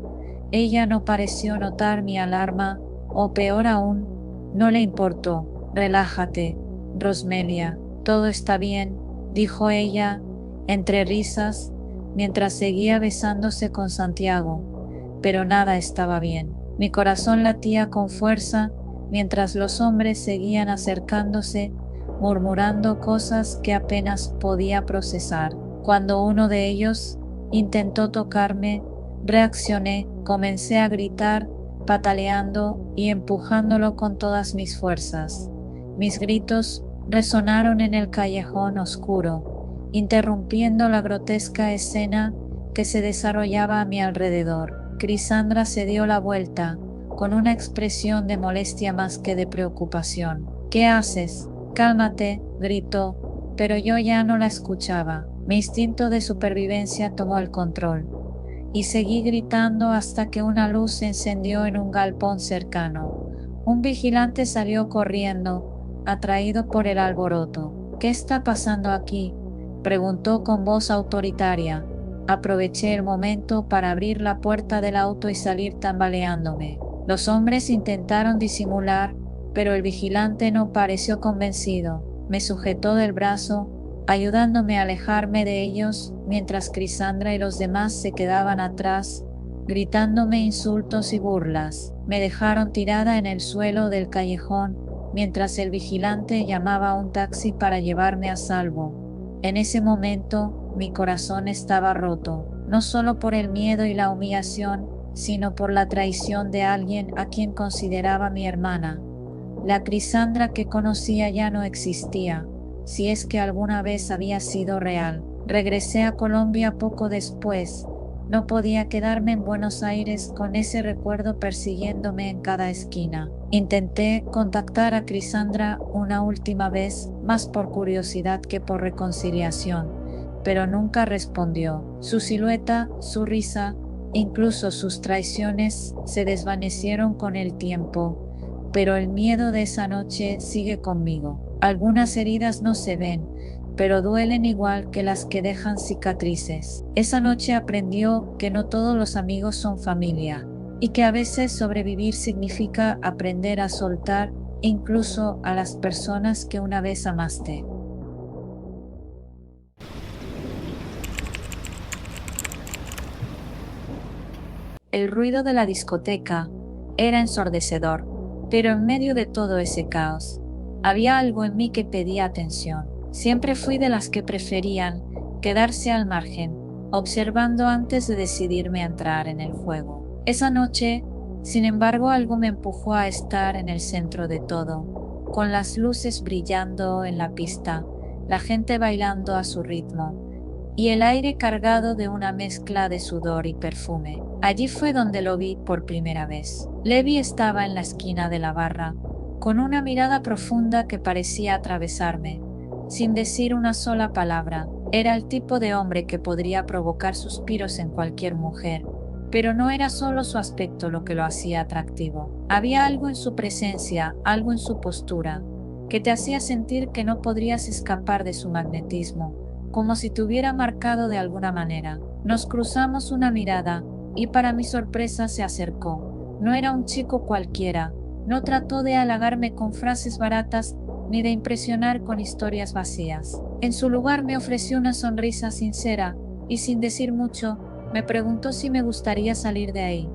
Ella no pareció notar mi alarma, o peor aún, no le importó. Relájate, Rosmelia, todo está bien, dijo ella, entre risas, mientras seguía besándose con Santiago. Pero nada estaba bien. Mi corazón latía con fuerza, mientras los hombres seguían acercándose, murmurando cosas que apenas podía procesar. Cuando uno de ellos intentó tocarme, reaccioné, comencé a gritar, pataleando y empujándolo con todas mis fuerzas. Mis gritos resonaron en el callejón oscuro, interrumpiendo la grotesca escena que se desarrollaba a mi alrededor. Crisandra se dio la vuelta, con una expresión de molestia más que de preocupación. ¿Qué haces? Cálmate, gritó, pero yo ya no la escuchaba. Mi instinto de supervivencia tomó el control, y seguí gritando hasta que una luz se encendió en un galpón cercano. Un vigilante salió corriendo, atraído por el alboroto. ¿Qué está pasando aquí?, preguntó con voz autoritaria. Aproveché el momento para abrir la puerta del auto y salir tambaleándome. Los hombres intentaron disimular, pero el vigilante no pareció convencido. Me sujetó del brazo, ayudándome a alejarme de ellos, mientras Crisandra y los demás se quedaban atrás, gritándome insultos y burlas. Me dejaron tirada en el suelo del callejón, mientras el vigilante llamaba a un taxi para llevarme a salvo. En ese momento, mi corazón estaba roto, no solo por el miedo y la humillación, sino por la traición de alguien a quien consideraba mi hermana. La Crisandra que conocía ya no existía, si es que alguna vez había sido real. Regresé a Colombia poco después. No podía quedarme en Buenos Aires con ese recuerdo persiguiéndome en cada esquina. Intenté contactar a Crisandra una última vez, más por curiosidad que por reconciliación, pero nunca respondió. Su silueta, su risa, incluso sus traiciones se desvanecieron con el tiempo, pero el miedo de esa noche sigue conmigo. Algunas heridas no se ven, pero duelen igual que las que dejan cicatrices. Esa noche aprendió que no todos los amigos son familia, y que a veces sobrevivir significa aprender a soltar incluso a las personas que una vez amaste. El ruido de la discoteca era ensordecedor, pero en medio de todo ese caos, había algo en mí que pedía atención. Siempre fui de las que preferían quedarse al margen, observando antes de decidirme a entrar en el juego. Esa noche, sin embargo, algo me empujó a estar en el centro de todo, con las luces brillando en la pista, la gente bailando a su ritmo y el aire cargado de una mezcla de sudor y perfume. Allí fue donde lo vi por primera vez. Levi estaba en la esquina de la barra, con una mirada profunda que parecía atravesarme, sin decir una sola palabra. Era el tipo de hombre que podría provocar suspiros en cualquier mujer, pero no era solo su aspecto lo que lo hacía atractivo. Había algo en su presencia, algo en su postura, que te hacía sentir que no podrías escapar de su magnetismo, como si te hubiera marcado de alguna manera. Nos cruzamos una mirada, y para mi sorpresa se acercó. No era un chico cualquiera, no trató de halagarme con frases baratas ni de impresionar con historias vacías. En su lugar me ofreció una sonrisa sincera, y sin decir mucho, me preguntó si me gustaría salir de ahí.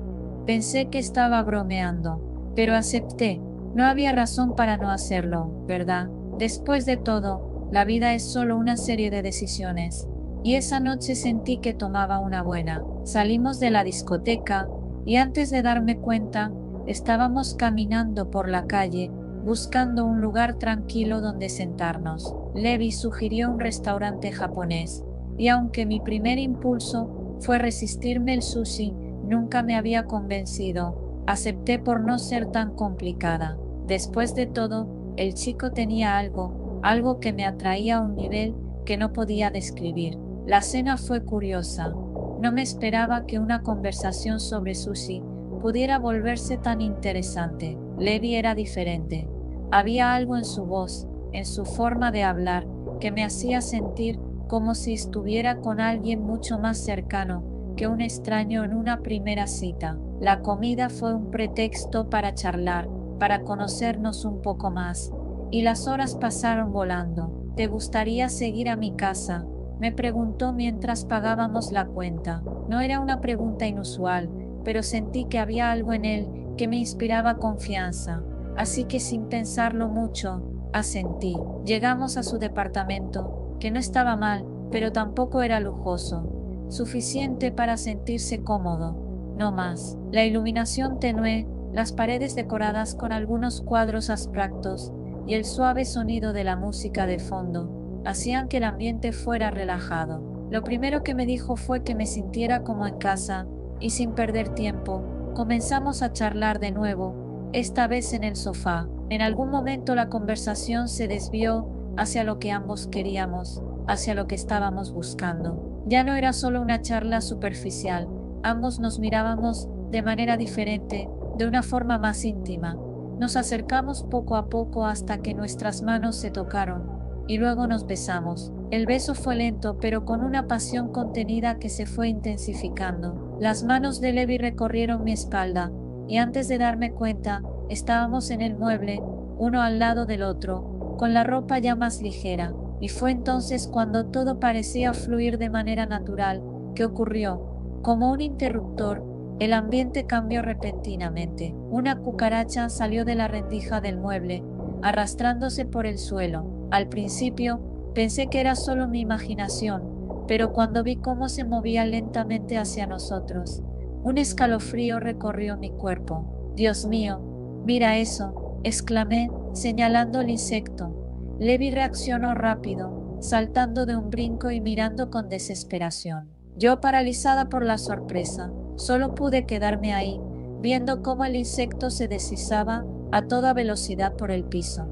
Pensé que estaba bromeando, pero acepté. No había razón para no hacerlo, ¿verdad? Después de todo, la vida es solo una serie de decisiones, y esa noche sentí que tomaba una buena. Salimos de la discoteca, y antes de darme cuenta, estábamos caminando por la calle, buscando un lugar tranquilo donde sentarnos. Levi sugirió un restaurante japonés, y aunque mi primer impulso fue resistirme el sushi, nunca me había convencido. Acepté por no ser tan complicada. Después de todo, el chico tenía algo que me atraía a un nivel que no podía describir. La cena fue curiosa. No me esperaba que una conversación sobre sushi pudiera volverse tan interesante. Levi era diferente. Había algo en su voz, en su forma de hablar, que me hacía sentir como si estuviera con alguien mucho más cercano que un extraño en una primera cita. La comida fue un pretexto para charlar, para conocernos un poco más, y las horas pasaron volando. ¿Te gustaría seguir a mi casa?, me preguntó mientras pagábamos la cuenta. No era una pregunta inusual, pero sentí que había algo en él que me inspiraba confianza, así que sin pensarlo mucho, asentí. Llegamos a su departamento, que no estaba mal, pero tampoco era lujoso, suficiente para sentirse cómodo, no más. La iluminación tenue, las paredes decoradas con algunos cuadros abstractos y el suave sonido de la música de fondo hacían que el ambiente fuera relajado. Lo primero que me dijo fue que me sintiera como en casa, y sin perder tiempo, comenzamos a charlar de nuevo, esta vez en el sofá. En algún momento la conversación se desvió hacia lo que ambos queríamos, hacia lo que estábamos buscando. Ya no era solo una charla superficial, ambos nos mirábamos de manera diferente, de una forma más íntima. Nos acercamos poco a poco hasta que nuestras manos se tocaron, y luego nos besamos. El beso fue lento, pero con una pasión contenida que se fue intensificando. Las manos de Levi recorrieron mi espalda, y antes de darme cuenta, estábamos en el mueble, uno al lado del otro, con la ropa ya más ligera, y fue entonces cuando todo parecía fluir de manera natural. ¿Qué ocurrió? Como un interruptor, el ambiente cambió repentinamente. Una cucaracha salió de la rendija del mueble, arrastrándose por el suelo. Al principio, pensé que era solo mi imaginación, pero cuando vi cómo se movía lentamente hacia nosotros, un escalofrío recorrió mi cuerpo. «Dios mío, mira eso», exclamé, señalando el insecto. Levi reaccionó rápido, saltando de un brinco y mirando con desesperación. Yo, paralizada por la sorpresa, solo pude quedarme ahí, viendo cómo el insecto se deslizaba a toda velocidad por el piso.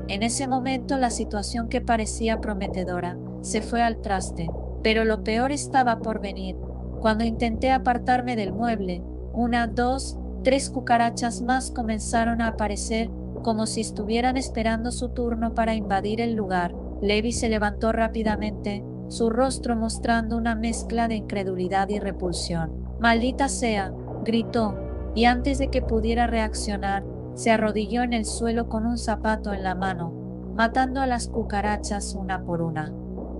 En ese momento la situación que parecía prometedora se fue al traste, pero lo peor estaba por venir. Cuando intenté apartarme del mueble, una, dos, tres cucarachas más comenzaron a aparecer como si estuvieran esperando su turno para invadir el lugar. Levi se levantó rápidamente, su rostro mostrando una mezcla de incredulidad y repulsión. «¡Maldita sea!», gritó, y antes de que pudiera reaccionar, se arrodilló en el suelo con un zapato en la mano, matando a las cucarachas una por una.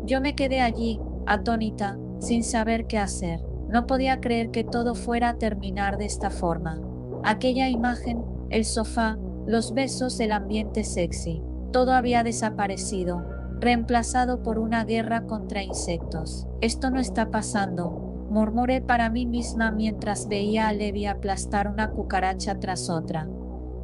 Yo me quedé allí, atónita, sin saber qué hacer. No podía creer que todo fuera a terminar de esta forma. Aquella imagen, el sofá, los besos, el ambiente sexy, todo había desaparecido, reemplazado por una guerra contra insectos. Esto no está pasando, murmuré para mí misma mientras veía a Levi aplastar una cucaracha tras otra.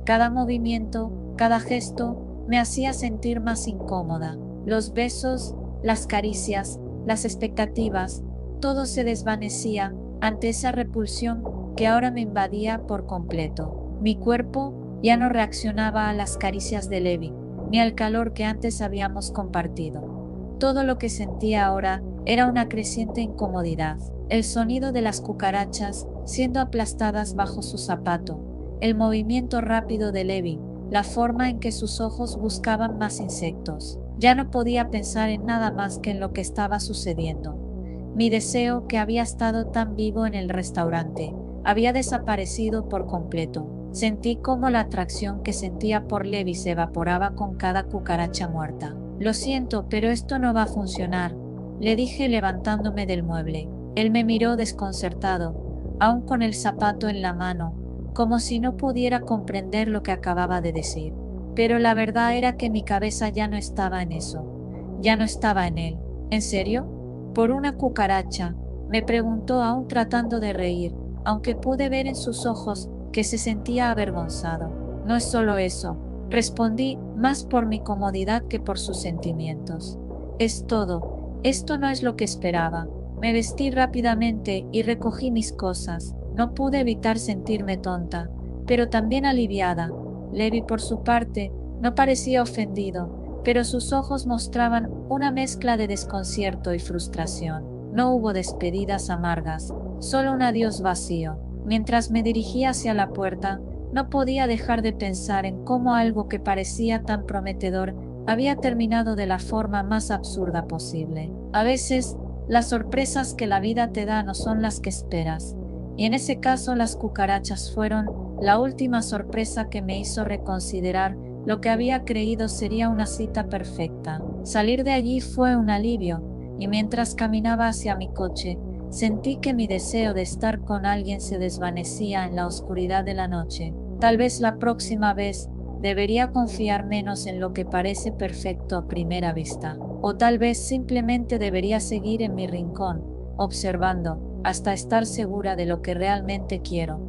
Cada movimiento, cada gesto, me hacía sentir más incómoda. Los besos, las caricias, las expectativas, todo se desvanecía ante esa repulsión que ahora me invadía por completo. Mi cuerpo ya no reaccionaba a las caricias de Levi, ni al calor que antes habíamos compartido. Todo lo que sentía ahora era una creciente incomodidad. El sonido de las cucarachas siendo aplastadas bajo su zapato, el movimiento rápido de Levi, la forma en que sus ojos buscaban más insectos. Ya no podía pensar en nada más que en lo que estaba sucediendo. Mi deseo, que había estado tan vivo en el restaurante, había desaparecido por completo. Sentí cómo la atracción que sentía por Levi se evaporaba con cada cucaracha muerta. Lo siento, pero esto no va a funcionar, le dije levantándome del mueble. Él me miró desconcertado, aún con el zapato en la mano, como si no pudiera comprender lo que acababa de decir. Pero la verdad era que mi cabeza ya no estaba en eso. Ya no estaba en él. ¿En serio? ¿Por una cucaracha? Me preguntó aún tratando de reír, aunque pude ver en sus ojos que se sentía avergonzado. No es solo eso, respondí, más por mi comodidad que por sus sentimientos. Es todo. Esto no es lo que esperaba. Me vestí rápidamente y recogí mis cosas. No pude evitar sentirme tonta, pero también aliviada. Levi, por su parte, no parecía ofendido, pero sus ojos mostraban una mezcla de desconcierto y frustración. No hubo despedidas amargas, solo un adiós vacío. Mientras me dirigía hacia la puerta, no podía dejar de pensar en cómo algo que parecía tan prometedor había terminado de la forma más absurda posible. A veces, las sorpresas que la vida te da no son las que esperas, y en ese caso las cucarachas fueron la última sorpresa que me hizo reconsiderar lo que había creído sería una cita perfecta. Salir de allí fue un alivio, y mientras caminaba hacia mi coche, sentí que mi deseo de estar con alguien se desvanecía en la oscuridad de la noche. Tal vez la próxima vez debería confiar menos en lo que parece perfecto a primera vista. O tal vez simplemente debería seguir en mi rincón, observando, hasta estar segura de lo que realmente quiero.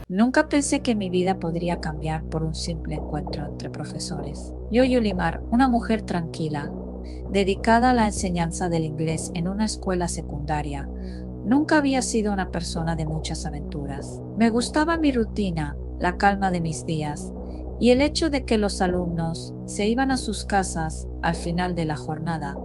Nunca pensé que mi vida podría cambiar por un simple encuentro entre profesores. Yo, Yulimar, una mujer tranquila, dedicada a la enseñanza del inglés en una escuela secundaria, nunca había sido una persona de muchas aventuras. Me gustaba mi rutina, la calma de mis días, y el hecho de que los alumnos se iban a sus casas al final de la jornada,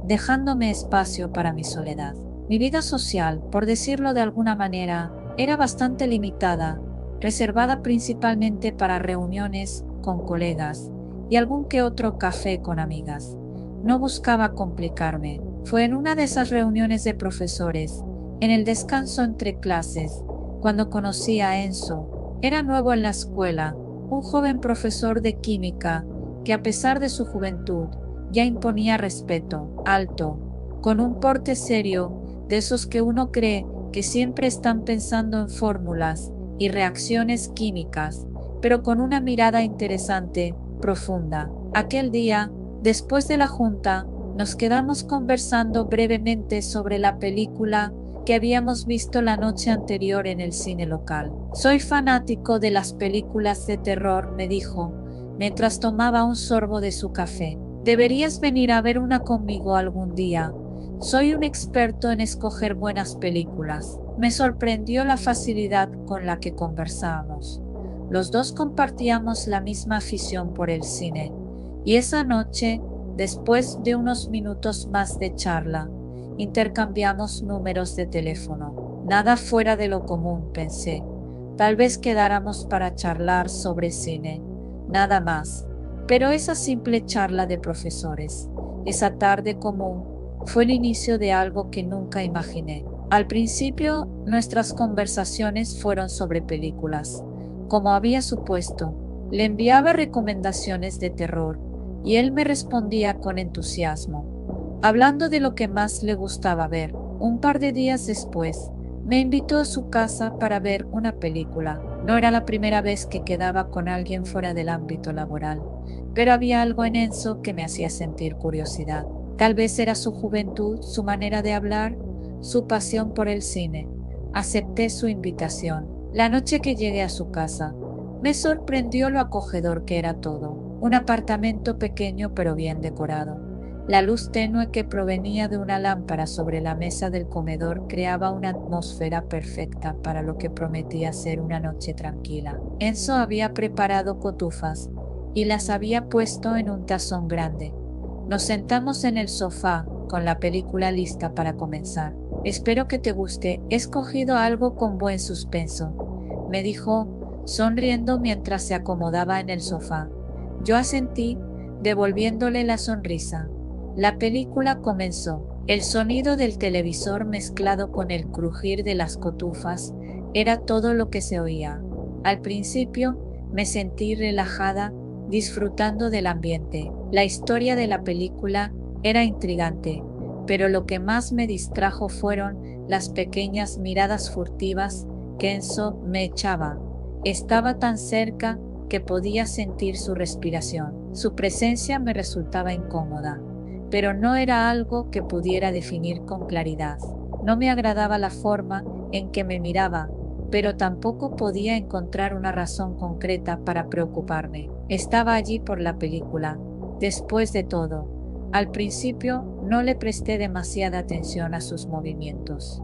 dejándome espacio para mi soledad. Mi vida social, por decirlo de alguna manera, era bastante limitada, reservada principalmente para reuniones con colegas y algún que otro café con amigas. No buscaba complicarme. Fue en una de esas reuniones de profesores, en el descanso entre clases, cuando conocí a Enzo. Era nuevo en la escuela, un joven profesor de química que, a pesar de su juventud, ya imponía respeto, alto, con un porte serio, de esos que uno cree que siempre están pensando en fórmulas y reacciones químicas, pero con una mirada interesante, profunda. Aquel día, después de la junta, nos quedamos conversando brevemente sobre la película que habíamos visto la noche anterior en el cine local. Soy fanático de las películas de terror, me dijo, mientras tomaba un sorbo de su café. Deberías venir a ver una conmigo algún día. Soy un experto en escoger buenas películas. Me sorprendió la facilidad con la que conversábamos. Los dos compartíamos la misma afición por el cine, y esa noche, después de unos minutos más de charla, intercambiamos números de teléfono. Nada fuera de lo común, pensé. Tal vez quedáramos para charlar sobre cine. Nada más. Pero esa simple charla de profesores, esa tarde común, Fue el inicio de algo que nunca imaginé. Al principio, nuestras conversaciones fueron sobre películas. Como había supuesto, le enviaba recomendaciones de terror y él me respondía con entusiasmo, hablando de lo que más le gustaba ver. Un par de días después, me invitó a su casa para ver una película. No era la primera vez que quedaba con alguien fuera del ámbito laboral, pero había algo en Enzo que me hacía sentir curiosidad. Tal vez era su juventud, su manera de hablar, su pasión por el cine. Acepté su invitación. La noche que llegué a su casa, me sorprendió lo acogedor que era todo. Un apartamento pequeño pero bien decorado. La luz tenue que provenía de una lámpara sobre la mesa del comedor creaba una atmósfera perfecta para lo que prometía ser una noche tranquila. Enzo había preparado cotufas y las había puesto en un tazón grande. Nos sentamos en el sofá, con la película lista para comenzar. Espero que te guste, he escogido algo con buen suspenso, me dijo, sonriendo mientras se acomodaba en el sofá. Yo asentí, devolviéndole la sonrisa. La película comenzó. El sonido del televisor mezclado con el crujir de las cotufas era todo lo que se oía. Al principio me sentí relajada, disfrutando del ambiente. La historia de la película era intrigante, pero lo que más me distrajo fueron las pequeñas miradas furtivas que Enzo me echaba. Estaba tan cerca que podía sentir su respiración. Su presencia me resultaba incómoda, pero no era algo que pudiera definir con claridad. No me agradaba la forma en que me miraba, pero tampoco podía encontrar una razón concreta para preocuparme. Estaba allí por la película. Después de todo, al principio no le presté demasiada atención a sus movimientos.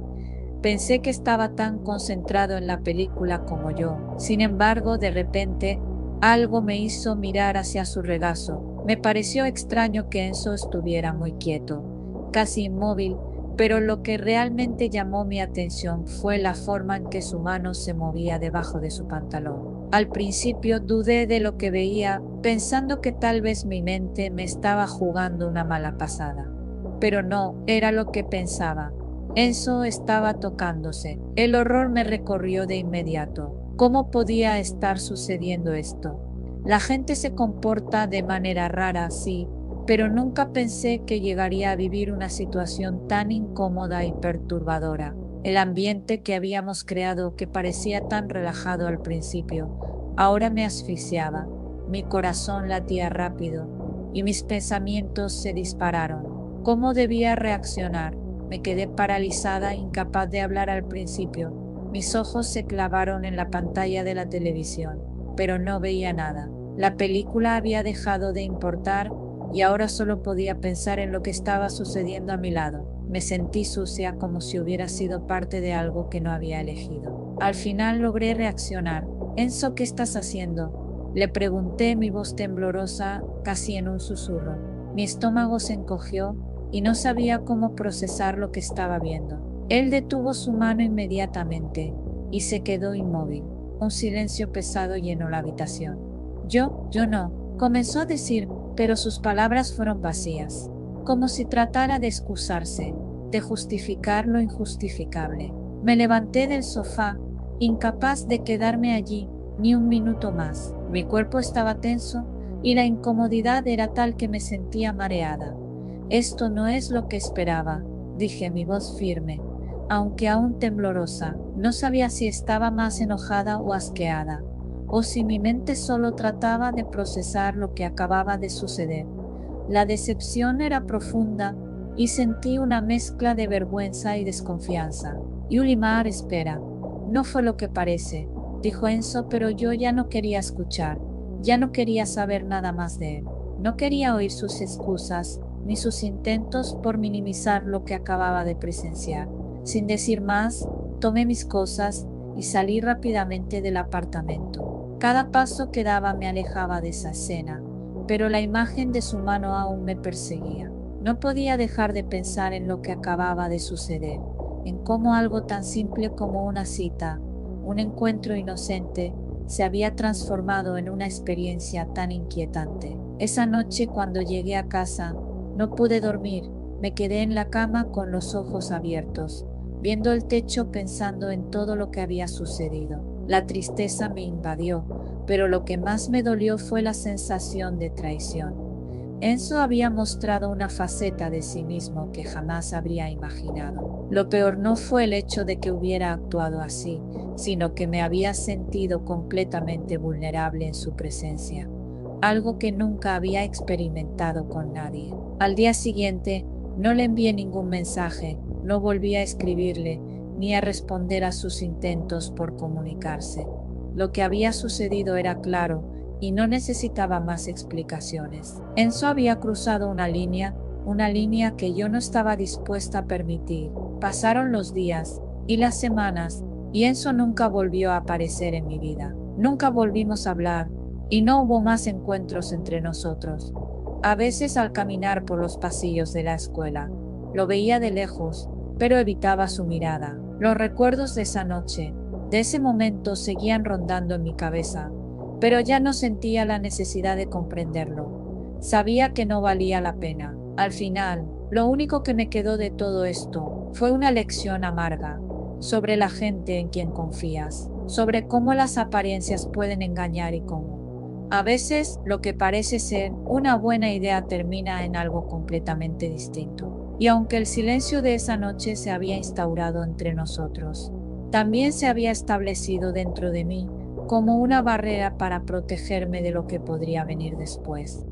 Pensé que estaba tan concentrado en la película como yo. Sin embargo, de repente, algo me hizo mirar hacia su regazo. Me pareció extraño que Enzo estuviera muy quieto, casi inmóvil, pero lo que realmente llamó mi atención fue la forma en que su mano se movía debajo de su pantalón. Al principio dudé de lo que veía, pensando que tal vez mi mente me estaba jugando una mala pasada. Pero no, era lo que pensaba. Enzo estaba tocándose. El horror me recorrió de inmediato. ¿Cómo podía estar sucediendo esto? La gente se comporta de manera rara, sí, pero nunca pensé que llegaría a vivir una situación tan incómoda y perturbadora. El ambiente que habíamos creado, que parecía tan relajado al principio, ahora me asfixiaba. Mi corazón latía rápido y mis pensamientos se dispararon. ¿Cómo debía reaccionar? Me quedé paralizada, incapaz de hablar al principio. Mis ojos se clavaron en la pantalla de la televisión, pero no veía nada. La película había dejado de importar y ahora solo podía pensar en lo que estaba sucediendo a mi lado. Me sentí sucia como si hubiera sido parte de algo que no había elegido. Al final logré reaccionar. Enzo, ¿qué estás haciendo? Le pregunté, mi voz temblorosa, casi en un susurro. Mi estómago se encogió y no sabía cómo procesar lo que estaba viendo. Él detuvo su mano inmediatamente y se quedó inmóvil. Un silencio pesado llenó la habitación. Yo no, comenzó a decir, pero sus palabras fueron vacías, como si tratara de excusarse, de justificar lo injustificable. Me levanté del sofá, incapaz de quedarme allí ni un minuto más. Mi cuerpo estaba tenso y la incomodidad era tal que me sentía mareada. Esto no es lo que esperaba, dije, mi voz firme, aunque aún temblorosa. No sabía si estaba más enojada o asqueada, o si mi mente solo trataba de procesar lo que acababa de suceder. La decepción era profunda y sentí una mezcla de vergüenza y desconfianza. Yulimar, espera, no fue lo que parece, dijo Enzo, pero yo ya no quería escuchar, ya no quería saber nada más de él. No quería oír sus excusas, ni sus intentos por minimizar lo que acababa de presenciar. Sin decir más, tomé mis cosas y salí rápidamente del apartamento. Cada paso que daba me alejaba de esa escena, pero la imagen de su mano aún me perseguía. No podía dejar de pensar en lo que acababa de suceder, en cómo algo tan simple como una cita, un encuentro inocente, se había transformado en una experiencia tan inquietante. Esa noche, cuando llegué a casa, no pude dormir Me quedé en la cama con los ojos abiertos, viendo el techo pensando en todo lo que había sucedido. La tristeza me invadió, pero lo que más me dolió fue la sensación de traición. Enzo había mostrado una faceta de sí mismo que jamás habría imaginado. Lo peor no fue el hecho de que hubiera actuado así, sino que me había sentido completamente vulnerable en su presencia, algo que nunca había experimentado con nadie. Al día siguiente, no le envié ningún mensaje, no volví a escribirle, ni a responder a sus intentos por comunicarse. Lo que había sucedido era claro, y no necesitaba más explicaciones. Enzo había cruzado una línea que yo no estaba dispuesta a permitir. Pasaron los días y las semanas, y Enzo nunca volvió a aparecer en mi vida. Nunca volvimos a hablar, y no hubo más encuentros entre nosotros. A veces al caminar por los pasillos de la escuela, lo veía de lejos, pero evitaba su mirada. Los recuerdos de esa noche, de ese momento seguían rondando en mi cabeza, pero ya no sentía la necesidad de comprenderlo. Sabía que no valía la pena. Al final, lo único que me quedó de todo esto fue una lección amarga sobre la gente en quien confías, sobre cómo las apariencias pueden engañar y cómo a veces lo que parece ser una buena idea termina en algo completamente distinto. Y aunque el silencio de esa noche se había instaurado entre nosotros, también se había establecido dentro de mí como una barrera para protegerme de lo que podría venir después.